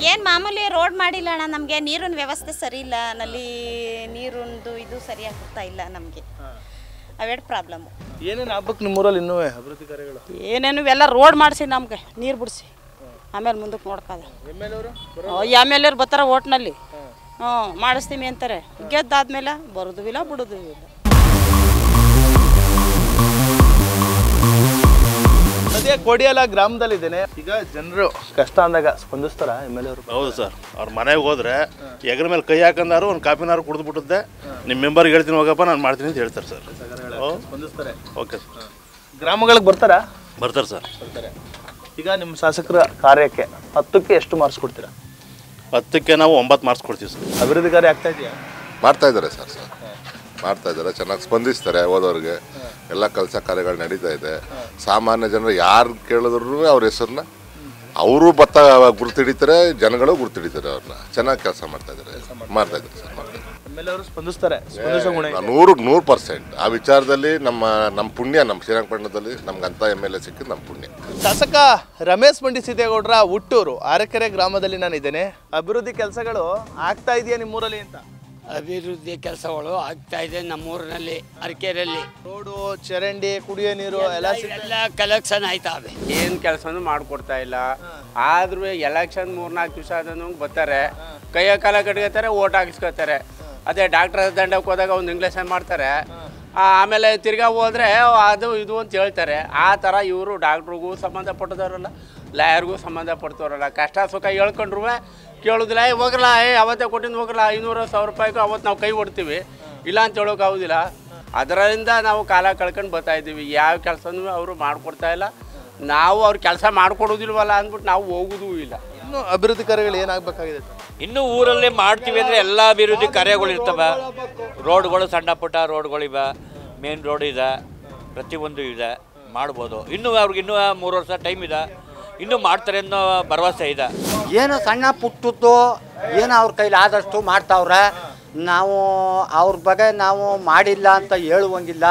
ಏನು ಮಾಮೂಲಿ ರೋಡ್ ಮಾಡಿಲ್ಲ ಅಣ್ಣ. ನಮಗೆ ನೀರಿನ ವ್ಯವಸ್ಥೆ ಸರಿ ಇಲ್ಲ, ನಲ್ಲಿ ನೀರಿಂದು ಇದು ಸರಿಯಾಗಿ ಬರ್ತಾ ಇಲ್ಲ ನಮಗೆ. ಅವೆರಡು ಪ್ರಾಬ್ಲಮ್ಮು. ಏನೇನು ಆಗ್ಬೇಕು ನಿಮ್ಮೂರಲ್ಲಿ ಇನ್ನೂ ಅಭಿವೃದ್ಧಿ ಕಾರ್ಯಗಳು? ಏನೇನು ಎಲ್ಲ ರೋಡ್ ಮಾಡಿಸಿ, ನಮ್ಗೆ ನೀರು ಬಿಡಿಸಿ, ಆಮೇಲೆ ಮುಂದಕ್ಕೆ ನೋಡ್ಕೋದು. MLA ಅವ್ರು ಬರ್ತಾರೆ ಓಟ್ನಲ್ಲಿ, ಮಾಡಿಸ್ತೀವಿ ಅಂತಾರೆ. ಗೆದ್ದಾದ್ಮೇಲೆ ಬರೋದು ಇಲ್ಲ, ಬಿಡೋದು ಇಲ್ಲ. ಸದ್ಯ ಕೋಡಿಯಾಲ ಗ್ರಾಮದಲ್ಲಿದ್ದೇನೆ. ಈಗ ಜನರು ಕಷ್ಟ ಅಂದಾಗ ಸ್ಪಂದಿಸ್ತಾರ MLA ಅವರು? ಹೌದು ಸರ್, ಅವ್ರ ಮನೆಗೆ ಹೋದ್ರೆ ಎಗ್ರ ಮೇಲೆ ಕೈ ಹಾಕಂದಾರು ಒಂದು ಕಾಪಿನಾರು ಕುಡಿದು ಬಿಟ್ಟುತ್ತೆ, ನಿಮ್ಮ ಮೆಂಬರ್ಗೆ ಹೇಳ್ತೀನಿ ಹೋಗಪ್ಪ ನಾನು ಮಾಡ್ತೀನಿ ಅಂತ ಹೇಳ್ತಾರೆ ಸರ್. ಸ್ಪಂದಿಸ್ತಾರೆ. Okay sir. ಗ್ರಾಮಗಳಿಗೆ ಬರ್ತಾರಾ? ಬರ್ತಾರೆ ಸರ್. ಬರ್ತಾರೆ. ಈಗ ನಿಮ್ಮ ಶಾಸಕರ ಕಾರ್ಯಕ್ಕೆ 10ಕ್ಕೆ ಎಷ್ಟು ಮಾರ್ಕ್ಸ್ ಕೊಡ್ತೀರಾ? 10ಕ್ಕೆ ನಾವು 9 ಮಾರ್ಕ್ಸ್ ಕೊಡ್ತೀವಿ ಸರ್. ಅಭಿವೃದ್ಧಿ ಕಾರ್ಯ ಆಗ್ತಾ ಇದೆಯಾ? ಮಾಡ್ತಾ ಇದ್ದಾರೆ ಸರ್ ಮಾಡ್ತಾ ಇದ್ದಾರೆ, ಚೆನ್ನಾಗಿ ಸ್ಪಂದಿಸ್ತಾರೆ. ಹೋದವ್ರಿಗೆ ಎಲ್ಲ ಕೆಲಸ ಕಾರ್ಯಗಳು ನಡೀತಾ ಇದೆ. ಸಾಮಾನ್ಯ ಜನರು ಯಾರು ಕೇಳಿದ್ರು ಅವ್ರ ಹೆಸರನ್ನ ಅವರು ಗುರ್ತಿಡಿತಾರೆ, ಜನಗಳು ಗುರ್ತಿಡಿತಾರೆ. ಅವ್ರನ್ನ ಚೆನ್ನಾಗಿ ಕೆಲಸ ಮಾಡ್ತಾ ಇದ್ದಾರೆ ಸರ್. ಮಾಡ್ತಾ ಇದ್ದಾರೆ. MLA ಅವರು ಸ್ಪಂದಿಸ್ತಾರೆ. 100% ಆ ವಿಚಾರದಲ್ಲಿ ನಮ್ಮ ಪುಣ್ಯ, ನಮ್ಮ ಶ್ರೀರಂಗಪಟ್ಟಣದಲ್ಲಿ ನಮ್ಗಂತ MLA ಸಿಕ್ಕಿದ್ದು ನಮ್ಮ ಪುಣ್ಯ. ಶಾಸಕ ರಮೇಶ್ ಬಂಡಿಸಿದ್ದೇಗೌಡರ ಹುಟ್ಟೂರು ಅರಕೆರೆ ಗ್ರಾಮದಲ್ಲಿ ನಾನಿದ್ದೇನೆ. ಅಭಿವೃದ್ಧಿ ಕೆಲಸಗಳು ಆಗ್ತಾ ಇದೆಯಾ ನಿಮ್ಮೂರಲ್ಲಿ ಅಂತ? ಅಭಿವೃದ್ಧಿ ಕೆಲಸಗಳು ಆಗ್ತಾ ಇದೆ ನಮ್ಮೂರಿನಲ್ಲಿ, ಅರಕೆರೆಯಲ್ಲಿ. ರೋಡು, ಚರಂಡಿ, ಕುಡಿಯೋ ನೀರು ಎಲ್ಲ ಕಲೆಕ್ಷನ್ ಆಯ್ತಾವೆ. ಏನು ಕೆಲಸನೂ ಮಾಡಿಕೊಡ್ತಾ ಇಲ್ಲ. ಆದ್ರೂ ಎಲೆಕ್ಷನ್ 3-4 ದಿವಸ ಆದ್ರೂ ಬರ್ತಾರೆ, ಕೈಯ ಕಾಲ ಕಟ್ಕೋತಾರೆ, ಓಟ್ ಹಾಕಿಸ್ಕೋತಾರೆ. ಅದೇ ಡಾಕ್ಟರ್ ದಂಡಕ್ಕೆ ಹೋದಾಗ ಒಂದು ಇಂಗ್ಲೀಷ್ ಮಾಡ್ತಾರೆ, ಆಮೇಲೆ ತಿರ್ಗಾ ಹೋದರೆ ಅದು ಇದು ಅಂತ ಹೇಳ್ತಾರೆ. ಆ ಥರ ಇವರು ಡಾಕ್ಟ್ರಿಗೂ ಸಂಬಂಧಪಟ್ಟದವರಲ್ಲ, ಲಾಯರ್ಗೂ ಸಂಬಂಧಪಡ್ತವ್ರಲ್ಲ. ಕಷ್ಟ ಸುಖ ಹೇಳ್ಕೊಂಡ್ರು ಕೇಳೋದಿಲ್ಲ. ಹೋಗಲ್ಲ, ಅವತ್ತೇ ಕೊಟ್ಟಿದ್ದು ಹೋಗಲ್ಲ, 500-1000 ರೂಪಾಯಿಗೂ ಅವತ್ತು ನಾವು ಕೈ ಹೊಡ್ತೀವಿ, ಇಲ್ಲ ಅಂತ ಹೇಳೋಕ್ಕಾಗೋದಿಲ್ಲ. ಅದರಿಂದ ನಾವು ಕಾಲ ಕಳ್ಕೊಂಡು ಬರ್ತಾಯಿದ್ದೀವಿ. ಯಾವ ಕೆಲಸನೂ ಅವರು ಮಾಡಿಕೊಡ್ತಾ ಇಲ್ಲ. ನಾವು ಅವ್ರ ಕೆಲಸ ಮಾಡಿಕೊಡೋದಿಲ್ವಲ್ಲ ಅಂದ್ಬಿಟ್ಟು ನಾವು ಹೋಗೋದೂ ಇಲ್ಲ. ಇನ್ನು ಅಭಿವೃದ್ಧಿ ಕಾರ್ಯಗಳು ಏನಾಗಬೇಕಾಗಿದೆ? ಇನ್ನು ಊರಲ್ಲೇ ಮಾಡ್ತೀವಿ ಅಂದರೆ ಎಲ್ಲ ಅಭಿವೃದ್ಧಿ ಕಾರ್ಯಗಳು ಇರ್ತವೆ. ರೋಡ್ಗಳು, ಸಣ್ಣ ಪುಟ್ಟ ರೋಡ್ಗಳಿವೆ, ಮೇನ್ ರೋಡ್ ಇದೆ, ಪ್ರತಿಯೊಂದು ಇದೆ, ಮಾಡ್ಬೋದು. ಇನ್ನೂ ಅವ್ರಿಗೆ ಇನ್ನೂ 3 ವರ್ಷ ಟೈಮ್ ಇದೆ, ಇನ್ನೂ ಮಾಡ್ತಾರೆ ಅನ್ನೋ ಭರವಸೆ ಇದೆ. ಏನು ಸಣ್ಣ ಪುಟ್ಟದ್ದು ಏನು ಅವ್ರ ಕೈಲಿ ಆದಷ್ಟು ಮಾಡ್ತಾವ್ರೆ. ನಾವು ಅವ್ರ ಬಗ್ಗೆ ನಾವು ಮಾಡಿಲ್ಲ ಅಂತ ಹೇಳುವಂಗಿಲ್ಲ.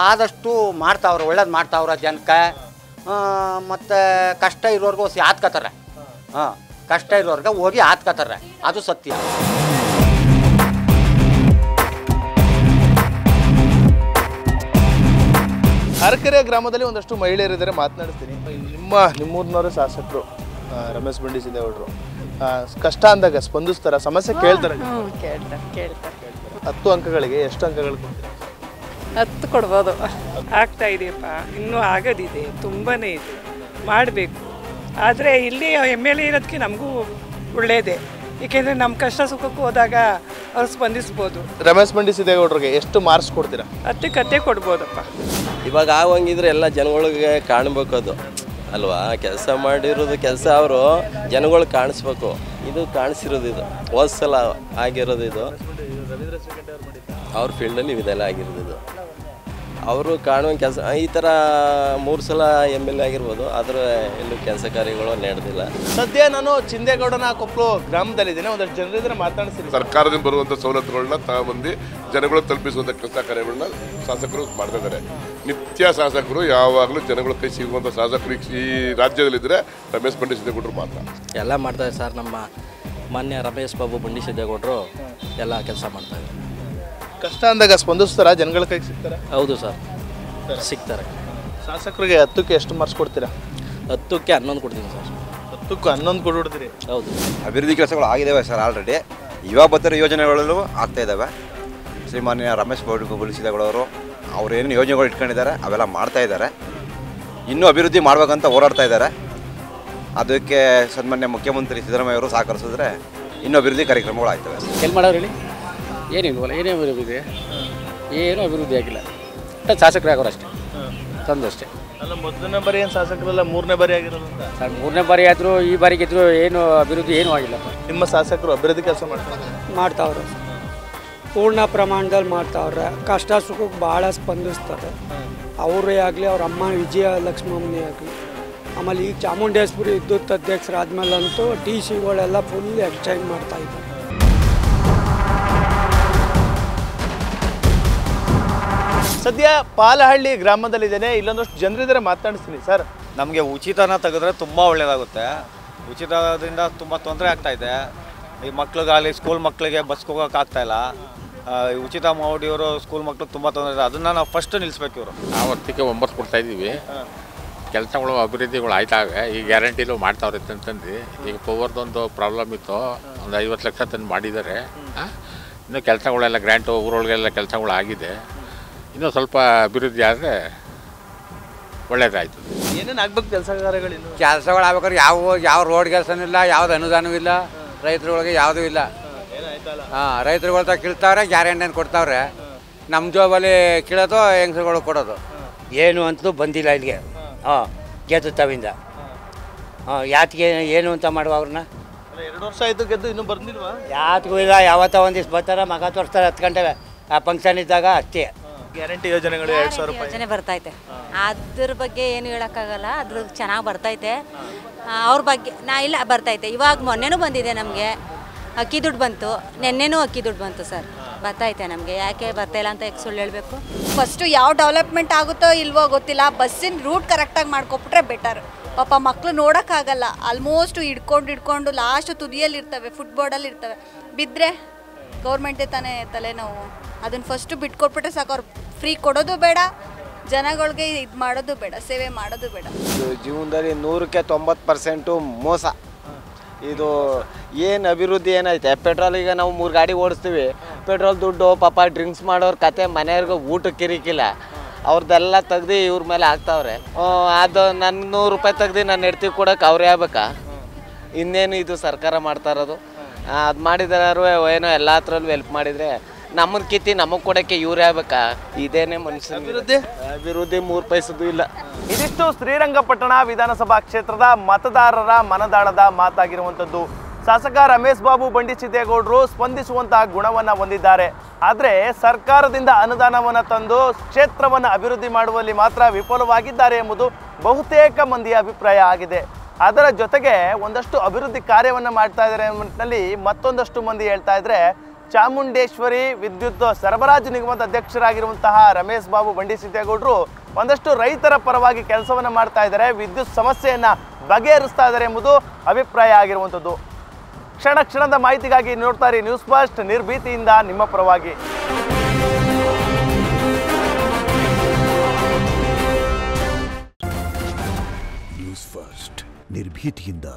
ಆದಷ್ಟು ಮಾಡ್ತಾವ್ರೆ, ಒಳ್ಳೇದು ಮಾಡ್ತಾವ್ರೆ ಜನಕ್ಕೆ. ಮತ್ತು ಕಷ್ಟ ಇರೋರ್ಗೂ ಆತ್ಕೋತಾರೆ. ಕಷ್ಟ ಇರೋರ್ಗೆ ಹೋಗಿ ಆತ್ಕೋತಾರೆ, ಅದು ಸತ್ಯ. ಅರಕೆರೆ ಗ್ರಾಮದಲ್ಲಿ ಒಂದಷ್ಟು ಮಹಿಳೆಯರಿದ್ದಾರೆ, ಮಾತನಾಡ್ತೀನಿ. ನಿಮ್ಮೂರಿನವರ ಶಾಸಕರು ರಮೇಶ್ ಬಂಡಿಸಿದ್ದೇಗೌಡರು ಕಷ್ಟ ಅಂದಾಗ ಸ್ಪಂದಿಸ್ತಾರ? ಸಮಸ್ಯೆ ಕೇಳ್ತಾರೆ? ಕೇಳ್ತಾರೆ. 10 ಅಂಕಗಳಿಗೆ ಎಷ್ಟು ಅಂಕಗಳು ಕೊಡ್ತೀರಾ? 10 ಕೊಡ್ಬೋದು. ಆಗ್ತಾ ಇದೆಯಪ್ಪ, ಇನ್ನೂ ಆಗೋದಿದೆ, ತುಂಬಾ ಇದೆ, ಮಾಡಬೇಕು. ಆದರೆ ಇಲ್ಲಿ MLA ಇರೋದಕ್ಕೆ ನಮಗೂ ಒಳ್ಳೆಯದೇ, ಏಕೆಂದರೆ ನಮ್ಮ ಕಷ್ಟ ಸುಖಕ್ಕೂ ಹೋದಾಗ ಅವ್ರು ಸ್ಪಂದಿಸ್ಬೋದು. ರಮೇಶ್ ಬಂಡಿಸಿದ್ದೇಗೌಡರಿಗೆ ಎಷ್ಟು ಮಾರ್ಕ್ಸ್ ಕೊಡ್ತೀರಾ? 10ಕ್ಕೆ ಕೊಡ್ಬೋದಪ್ಪ. ಇವಾಗ ಆಗೋಂಗಿದ್ರೆ ಎಲ್ಲ ಜನಗಳಿಗೆ ಕಾಣಬೇಕು, ಅದು ಅಲ್ವಾ? ಕೆಲಸ ಮಾಡಿರೋದು ಕೆಲಸ ಅವರು ಜನಗಳಿಗೆ ಕಾಣಿಸ್ಬೇಕು. ಇದು ಕಾಣಿಸಿರೋದು, ಇದು ಹೋದ ಸಲ ಆಗಿರೋದು, ಇದು ಅವ್ರ ಫೀಲ್ಡಲ್ಲಿ ಇದೆಲ್ಲ ಆಗಿರೋದು. ಇದು ಅವರು ಕಾಣುವ ಕೆಲಸ. ಈ ಥರ 3 ಸಲ MLA ಆಗಿರ್ಬೋದು, ಆದರೆ ಎಲ್ಲೂ ಕೆಲಸ ಕಾರ್ಯಗಳು ನಡೆದಿಲ್ಲ. ಸದ್ಯ ನಾನು ಚಿಂದೇಗೌಡನ ಕೊಪ್ಪಲು ಗ್ರಾಮದಲ್ಲಿದ್ದೇನೆ. ಒಂದಷ್ಟು ಜನರಿದ್ರೆ ಮಾತಾಡ್ತೀನಿ. ಸರ್ಕಾರದಿಂದ ಬರುವಂಥ ಸವಲತ್ತುಗಳನ್ನ ತಗೊಂಡು ಜನಗಳು ತಲುಪಿಸುವಂಥ ಕೆಲಸ ಕಾರ್ಯಗಳನ್ನ ಶಾಸಕರು ಮಾಡ್ತಾ ಇದ್ದಾರೆ. ನಿತ್ಯ ಶಾಸಕರು ಯಾವಾಗಲೂ ಜನಗಳ ಕೈ ಸಿಗುವಂಥ ಶಾಸಕರು ಈ ರಾಜ್ಯದಲ್ಲಿದ್ದರೆ ರಮೇಶ್ ಬಂಡಿಸಿದ್ದೇಗೌಡರು ಮಾತ್ರ. ಎಲ್ಲ ಮಾಡ್ತಾರೆ ಸರ್. ನಮ್ಮ ಮಾನ್ಯ ರಮೇಶ್ ಬಾಬು ಬಂಡಿಸಿದ್ದೇಗೌಡರು ಎಲ್ಲ ಕೆಲಸ ಮಾಡ್ತಾರೆ. ಕಷ್ಟ ಅಂದಾಗ ಸ್ಪಂದಿಸ್ತಾರ? ಜನಗಳ ಕೈಗೆ ಸಿಗ್ತಾರೆ? ಹೌದು ಸರ್, ಸಿಗ್ತಾರೆ. ಶಾಸಕರಿಗೆ 10ಕ್ಕೆ ಎಷ್ಟು ಮಾರ್ಕ್ಸ್ ಕೊಡ್ತೀರಾ? 10ಕ್ಕೆ 11 ಕೊಡ್ತೀನಿ ಸರ್. 10ಕ್ಕೆ 11 ಕೊಡ್ಬಿಡ್ತೀರಿ? ಹೌದು. ಅಭಿವೃದ್ಧಿ ಕೆಲಸಗಳು ಆಗಿದ್ದಾವೆ ಸರ್ ಆಲ್ರೆಡಿ. ಇವಾಗ ಬರ್ತಿರೋ ಯೋಜನೆಗಳಲ್ಲೂ ಆಗ್ತಾ ಇದ್ದಾವೆ. ಶ್ರೀಮಾನ್ಯ ರಮೇಶ್ ಬಂಡಿಸಿದ್ದೇಗೌಡರು ಅವ್ರೇನು ಯೋಜನೆಗಳು ಇಟ್ಕೊಂಡಿದ್ದಾರೆ ಅವೆಲ್ಲ ಮಾಡ್ತಾ ಇದ್ದಾರೆ. ಇನ್ನೂ ಅಭಿವೃದ್ಧಿ ಮಾಡ್ಬೇಕಂತ ಹೋರಾಡ್ತಾ ಇದ್ದಾರೆ. ಅದಕ್ಕೆ ಸನ್ಮಾನ್ಯ ಮುಖ್ಯಮಂತ್ರಿ ಸಿದ್ದರಾಮಯ್ಯ ಅವರು ಸಹಕರಿಸಿದ್ರೆ ಇನ್ನೂ ಅಭಿವೃದ್ಧಿ ಕಾರ್ಯಕ್ರಮಗಳು ಆಗ್ತವೆ. ಎಲ್ಲಿ ಮಾಡೋರು ಹೇಳಿ? ಏನಿಲ್ವಲ್ಲ, ಏನೇ ಅಭಿವೃದ್ಧಿ, ಏನೂ ಅಭಿವೃದ್ಧಿ ಆಗಿಲ್ಲ. ಶಾಸಕರೇ ಆಗೋರು ಅಷ್ಟೇ, ತಂದಷ್ಟೇ. ಅಲ್ಲ, ಮೊದಲನೇ ಬಾರಿ ಏನು ಶಾಸಕರಲ್ಲ, 3ನೇ ಬಾರಿ ಆಗಿರೋದು ಅಂತ. ಸರ್ 3ನೇ ಬಾರಿ ಆದರೂ ಈ ಬಾರಿಗೆ ಇದ್ದರೂ ಏನು ಅಭಿವೃದ್ಧಿ ಏನೂ ಆಗಿಲ್ಲ. ನಿಮ್ಮ ಶಾಸಕರು ಅಭಿವೃದ್ಧಿ ಕೆಲಸ ಮಾಡ್ತಾವ್ರೆ, ಪೂರ್ಣ ಪ್ರಮಾಣದಲ್ಲಿ ಮಾಡ್ತಾವ್ರೆ. ಕಷ್ಟ ಸುಖಕ್ಕೆ ಭಾಳ ಸ್ಪಂದಿಸ್ತಾರೆ. ಅವರೇ ಆಗಲಿ, ಅವ್ರ ಅಮ್ಮ ವಿಜಯಲಕ್ಷ್ಮಮ್ಮನೇ ಆಗಲಿ. ಆಮೇಲೆ ಈಗ ಚಾಮುಂಡೇಶ್ವರಿ ವಿದ್ಯುತ್ ಅಧ್ಯಕ್ಷರಾದ್ಮೇಲಂತೂ TCಗಳೆಲ್ಲ ಫುಲ್ ಎಕ್ಸ್ಚೇಂಜ್ ಮಾಡ್ತಾಯಿದ್ದಾರೆ. ಸದ್ಯ ಪಾಲಹಳ್ಳಿ ಗ್ರಾಮದಲ್ಲಿದ್ದೇನೆ. ಇಲ್ಲೊಂದಷ್ಟು ಜನರಿದ್ದಾರೆ, ಮಾತಾಡಿಸ್ತೀನಿ. ಸರ್, ನಮಗೆ ಉಚಿತನ ತೆಗೆದ್ರೆ ತುಂಬ ಒಳ್ಳೆಯದಾಗುತ್ತೆ. ಉಚಿತದಿಂದ ತುಂಬ ತೊಂದರೆ ಆಗ್ತಾಯಿದೆ. ಈ ಮಕ್ಳಿಗಾಗಲಿ, ಸ್ಕೂಲ್ ಮಕ್ಕಳಿಗೆ ಬಸ್ಗೆ ಹೋಗೋಕ್ಕಾಗ್ತಾಯಿಲ್ಲ. ಉಚಿತ ಮಾಡಿಯವರು ಸ್ಕೂಲ್ ಮಕ್ಳಿಗೆ ತುಂಬ ತೊಂದರೆ ಇದೆ. ಅದನ್ನು ನಾವು ಫಸ್ಟ್ ನಿಲ್ಲಿಸ್ಬೇಕು. ಇವರು ನಾವು 10ಕ್ಕೆ 9 ಕೊಡ್ತಾಯಿದ್ದೀವಿ. ಕೆಲಸಗಳು ಅಭಿವೃದ್ಧಿಗಳು ಆಯ್ತಾವೆ. ಈ ಗ್ಯಾರಂಟಿಲೂ ಮಾಡ್ತಾವ್ರೆ ಅಂತಂದು. ಈಗ ಪವರ್ದೊಂದು ಪ್ರಾಬ್ಲಮ್ ಇತ್ತು, ಒಂದು 50 ಲಕ್ಷ ತಂದು ಮಾಡಿದ್ದಾರೆ. ಇನ್ನೂ ಕೆಲಸಗಳೆಲ್ಲ ಗ್ರ್ಯಾಂಟು ಊರೊಳಗೆಲ್ಲ ಕೆಲಸಗಳು ಆಗಿದೆ. ಇನ್ನೂ ಸ್ವಲ್ಪ ಅಭಿವೃದ್ಧಿ ಆದರೆ ಒಳ್ಳೆಯದಾಯ್ತು. ಏನೇನು ಆಗ್ಬೇಕು ಕೆಲಸ ಕಾರ್ಯಗಳಿನ್ನು? ಕೆಲಸಗಳು ಆಗ್ಬೇಕಾದ್ರೆ ಯಾವ ರೋಡ್ ಕೆಲಸನೂ ಇಲ್ಲ, ಯಾವ್ದು ಅನುದಾನವೂ ಇಲ್ಲ, ರೈತರುಗಳಿಗೆ ಯಾವುದೂ ಇಲ್ಲ. ಹಾಂ, ರೈತರುಗಳ್ತ ಕೀಳ್ತಾವ್ರೆ, ಗ್ಯಾರಂಟಿಯನ್ನು ಕೊಡ್ತಾವ್ರೆ. ನಮ್ಮ ಜಾಬಲ್ಲಿ ಕೀಳೋದು, ಹೆಂಗಸರುಗಳು ಕೊಡೋದು. ಏನು ಅಂತಲೂ ಬಂದಿಲ್ಲ ಇಲ್ಲಿಗೆ. ಹಾಂ, ಗೆದ್ದು ತವಿಂದ. ಹಾಂ, ಯಾತಿಗೆ ಏನು ಅಂತ ಮಾಡುವ ಅವ್ರನ್ನ? 2 ವರ್ಷ ಆಯ್ತು ಗೆದ್ದು, ಇನ್ನೂ ಬಂದಿಲ್ವಾ? ಯಾತಿಗೂ ಇಲ್ಲ. ಯಾವತ್ತ ಒಂದಿವ್ಸ ಬರ್ತಾರೆ, ಮಗ ತೋರಿಸ್ತಾರೆ 10 ಗಂಟೆಗೆ ಆ ಫಂಕ್ಷನ್ ಇದ್ದಾಗ ಅಷ್ಟೇ. ಗ್ಯಾರಂಟಿ ಯೋಜನೆಗಳು 2,000 ರೂಪಾಯಿ ಯೋಜನೆ ಬರ್ತೈತೆ, ಅದ್ರ ಬಗ್ಗೆ ಏನು ಹೇಳೋಕ್ಕಾಗಲ್ಲ. ಅದ್ರ ಚೆನ್ನಾಗಿ ಬರ್ತೈತೆ. ಅವ್ರ ಬಗ್ಗೆ ಇಲ್ಲ ಬರ್ತೈತೆ. ಇವಾಗ ಮೊನ್ನೆನೂ ಬಂದಿದೆ ನಮಗೆ ಅಕ್ಕಿ ದುಡ್ಡು ಬಂತು, ನೆನ್ನೆನೂ ಅಕ್ಕಿ ದುಡ್ಡು ಬಂತು ಸರ್. ಬರ್ತೈತೆ ನಮಗೆ. ಯಾಕೆ ಬರ್ತಾಯಿಲ್ಲ ಅಂತ ಯಾಕೆ ಸುಳ್ಳು ಹೇಳಬೇಕು? ಫಸ್ಟು ಯಾವ ಡೆವಲಪ್ಮೆಂಟ್ ಆಗುತ್ತೋ ಇಲ್ವೋ ಗೊತ್ತಿಲ್ಲ. ಬಸ್ಸಿನ ರೂಟ್ ಕರೆಕ್ಟಾಗಿ ಮಾಡ್ಕೊಬಿಟ್ರೆ ಬೆಟರ್. ಪಾಪ ಮಕ್ಕಳು ನೋಡೋಕ್ಕಾಗಲ್ಲ. ಆಲ್ಮೋಸ್ಟ್ ಹಿಡ್ಕೊಂಡು ಲಾಸ್ಟ್ ತುದಿಯಲ್ಲಿ ಇರ್ತವೆ, ಫುಟ್ಬೋರ್ಡಲ್ಲಿ ಇರ್ತವೆ. ಬಿದ್ದರೆ ಗೌರ್ಮೆಂಟೇ ತಾನೇ ತಲೆನೋವು. ಅದನ್ನು ಫಸ್ಟು ಬಿಟ್ಕೊಟ್ಬಿಟ್ರೆ ಸಾಕು. ಅವ್ರು ಫ್ರೀ ಕೊಡೋದು ಬೇಡ, ಜನಗಳಿಗೆ ಇದು ಮಾಡೋದು ಬೇಡ, ಸೇವೆ ಮಾಡೋದು ಬೇಡ. ಜೀವನದಲ್ಲಿ 100ಕ್ಕೆ 90% ಮೋಸ. ಇದು ಏನು ಅಭಿವೃದ್ಧಿ ಏನೈತೆ? ಪೆಟ್ರೋಲ್ ಈಗ ನಾವು 3 ಗಾಡಿ ಓಡಿಸ್ತೀವಿ, ಪೆಟ್ರೋಲ್ ದುಡ್ಡು ಪಾಪ ಡ್ರಿಂಕ್ಸ್ ಮಾಡೋರ ಕತೆ, ಮನೆಯವ್ರಿಗೆ ಊಟಕ್ಕೆ ಕಿರಿಕಿಲ್ಲ, ಅವ್ರದ್ದೆಲ್ಲ ತೆಗ್ದು ಇವ್ರ ಮೇಲೆ ಹಾಕ್ತಾವ್ರೆ. ಅದು ನನ್ನ 100 ರೂಪಾಯಿ ತೆಗ್ದು ನಾನು ಹೆಡ್ತಿ ಕೊಡೋಕೆ ಅವ್ರೇ ಆಗ್ಬೇಕಾ? ಇನ್ನೇನು ಇದು ಸರ್ಕಾರ ಮಾಡ್ತಾ ಇರೋದು? ಅದು ಮಾಡಿದಾರು ಏನೋ ಎಲ್ಲ ಹತ್ರಲ್ಲೂ ಹೆಲ್ಪ್ ಮಾಡಿದರೆ ನಮ್ಮನ್ನು ಕಿತ್ತಿ ನಮಗೆ ಕೊಡೋಕ್ಕೆ ಇವರೇ ಆಗ್ಬೇಕಾ? ಇದೇನೇ ಮನುಷ್ಯ ಅಭಿವೃದ್ಧಿ 3 ಪೈಸದ್ದು ಇಲ್ಲ. ಇದಿಷ್ಟು ಶ್ರೀರಂಗಪಟ್ಟಣ ವಿಧಾನಸಭಾ ಕ್ಷೇತ್ರದ ಮತದಾರರ ಮನದಾಳದ ಮಾತಾಗಿರುವಂಥದ್ದು. ಶಾಸಕ ರಮೇಶ್ ಬಾಬು ಬಂಡಿಸಿದ್ದೇಗೌಡರು ಸ್ಪಂದಿಸುವಂತಹ ಗುಣವನ್ನು ಹೊಂದಿದ್ದಾರೆ. ಆದರೆ ಸರ್ಕಾರದಿಂದ ಅನುದಾನವನ್ನು ತಂದು ಕ್ಷೇತ್ರವನ್ನು ಅಭಿವೃದ್ಧಿ ಮಾಡುವಲ್ಲಿ ಮಾತ್ರ ವಿಫಲವಾಗಿದ್ದಾರೆ ಎಂಬುದು ಬಹುತೇಕ ಮಂದಿಯ ಅಭಿಪ್ರಾಯ ಆಗಿದೆ. ಅದರ ಜೊತೆಗೆ ಒಂದಷ್ಟು ಅಭಿವೃದ್ಧಿ ಕಾರ್ಯವನ್ನು ಮಾಡ್ತಾ ಇದ್ದಾರೆ ಎಂಬಲ್ಲಿ ಮತ್ತೊಂದಷ್ಟು ಮಂದಿ ಹೇಳ್ತಾ ಇದ್ರೆ, ಚಾಮುಂಡೇಶ್ವರಿ ವಿದ್ಯುತ್ ಸರಬರಾಜು ನಿಗಮದ ಅಧ್ಯಕ್ಷರಾಗಿರುವಂತಹ ರಮೇಶ್ ಬಾಬು ಬಂಡಿಸಿದ್ದೇಗೌಡರು ಒಂದಷ್ಟು ರೈತರ ಪರವಾಗಿ ಕೆಲಸವನ್ನು ಮಾಡ್ತಾ ಇದ್ದಾರೆ, ವಿದ್ಯುತ್ ಸಮಸ್ಯೆಯನ್ನು ಬಗೆಹರಿಸ್ತಾ ಇದ್ದಾರೆ ಎಂಬುದು ಅಭಿಪ್ರಾಯ ಆಗಿರುವಂಥದ್ದು. ಕ್ಷಣ ಕ್ಷಣದ ಮಾಹಿತಿಗಾಗಿ ನೋಡ್ತಾ ಇರಿ ನ್ಯೂಸ್ ಫಸ್ಟ್, ನಿರ್ಭೀತಿಯಿಂದ ನಿಮ್ಮ ಪರವಾಗಿ. ನ್ಯೂಸ್ ಫಸ್ಟ್, ನಿರ್ಭೀತಿಯಿಂದ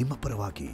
ನಿಮ್ಮ ಪರವಾಗಿ.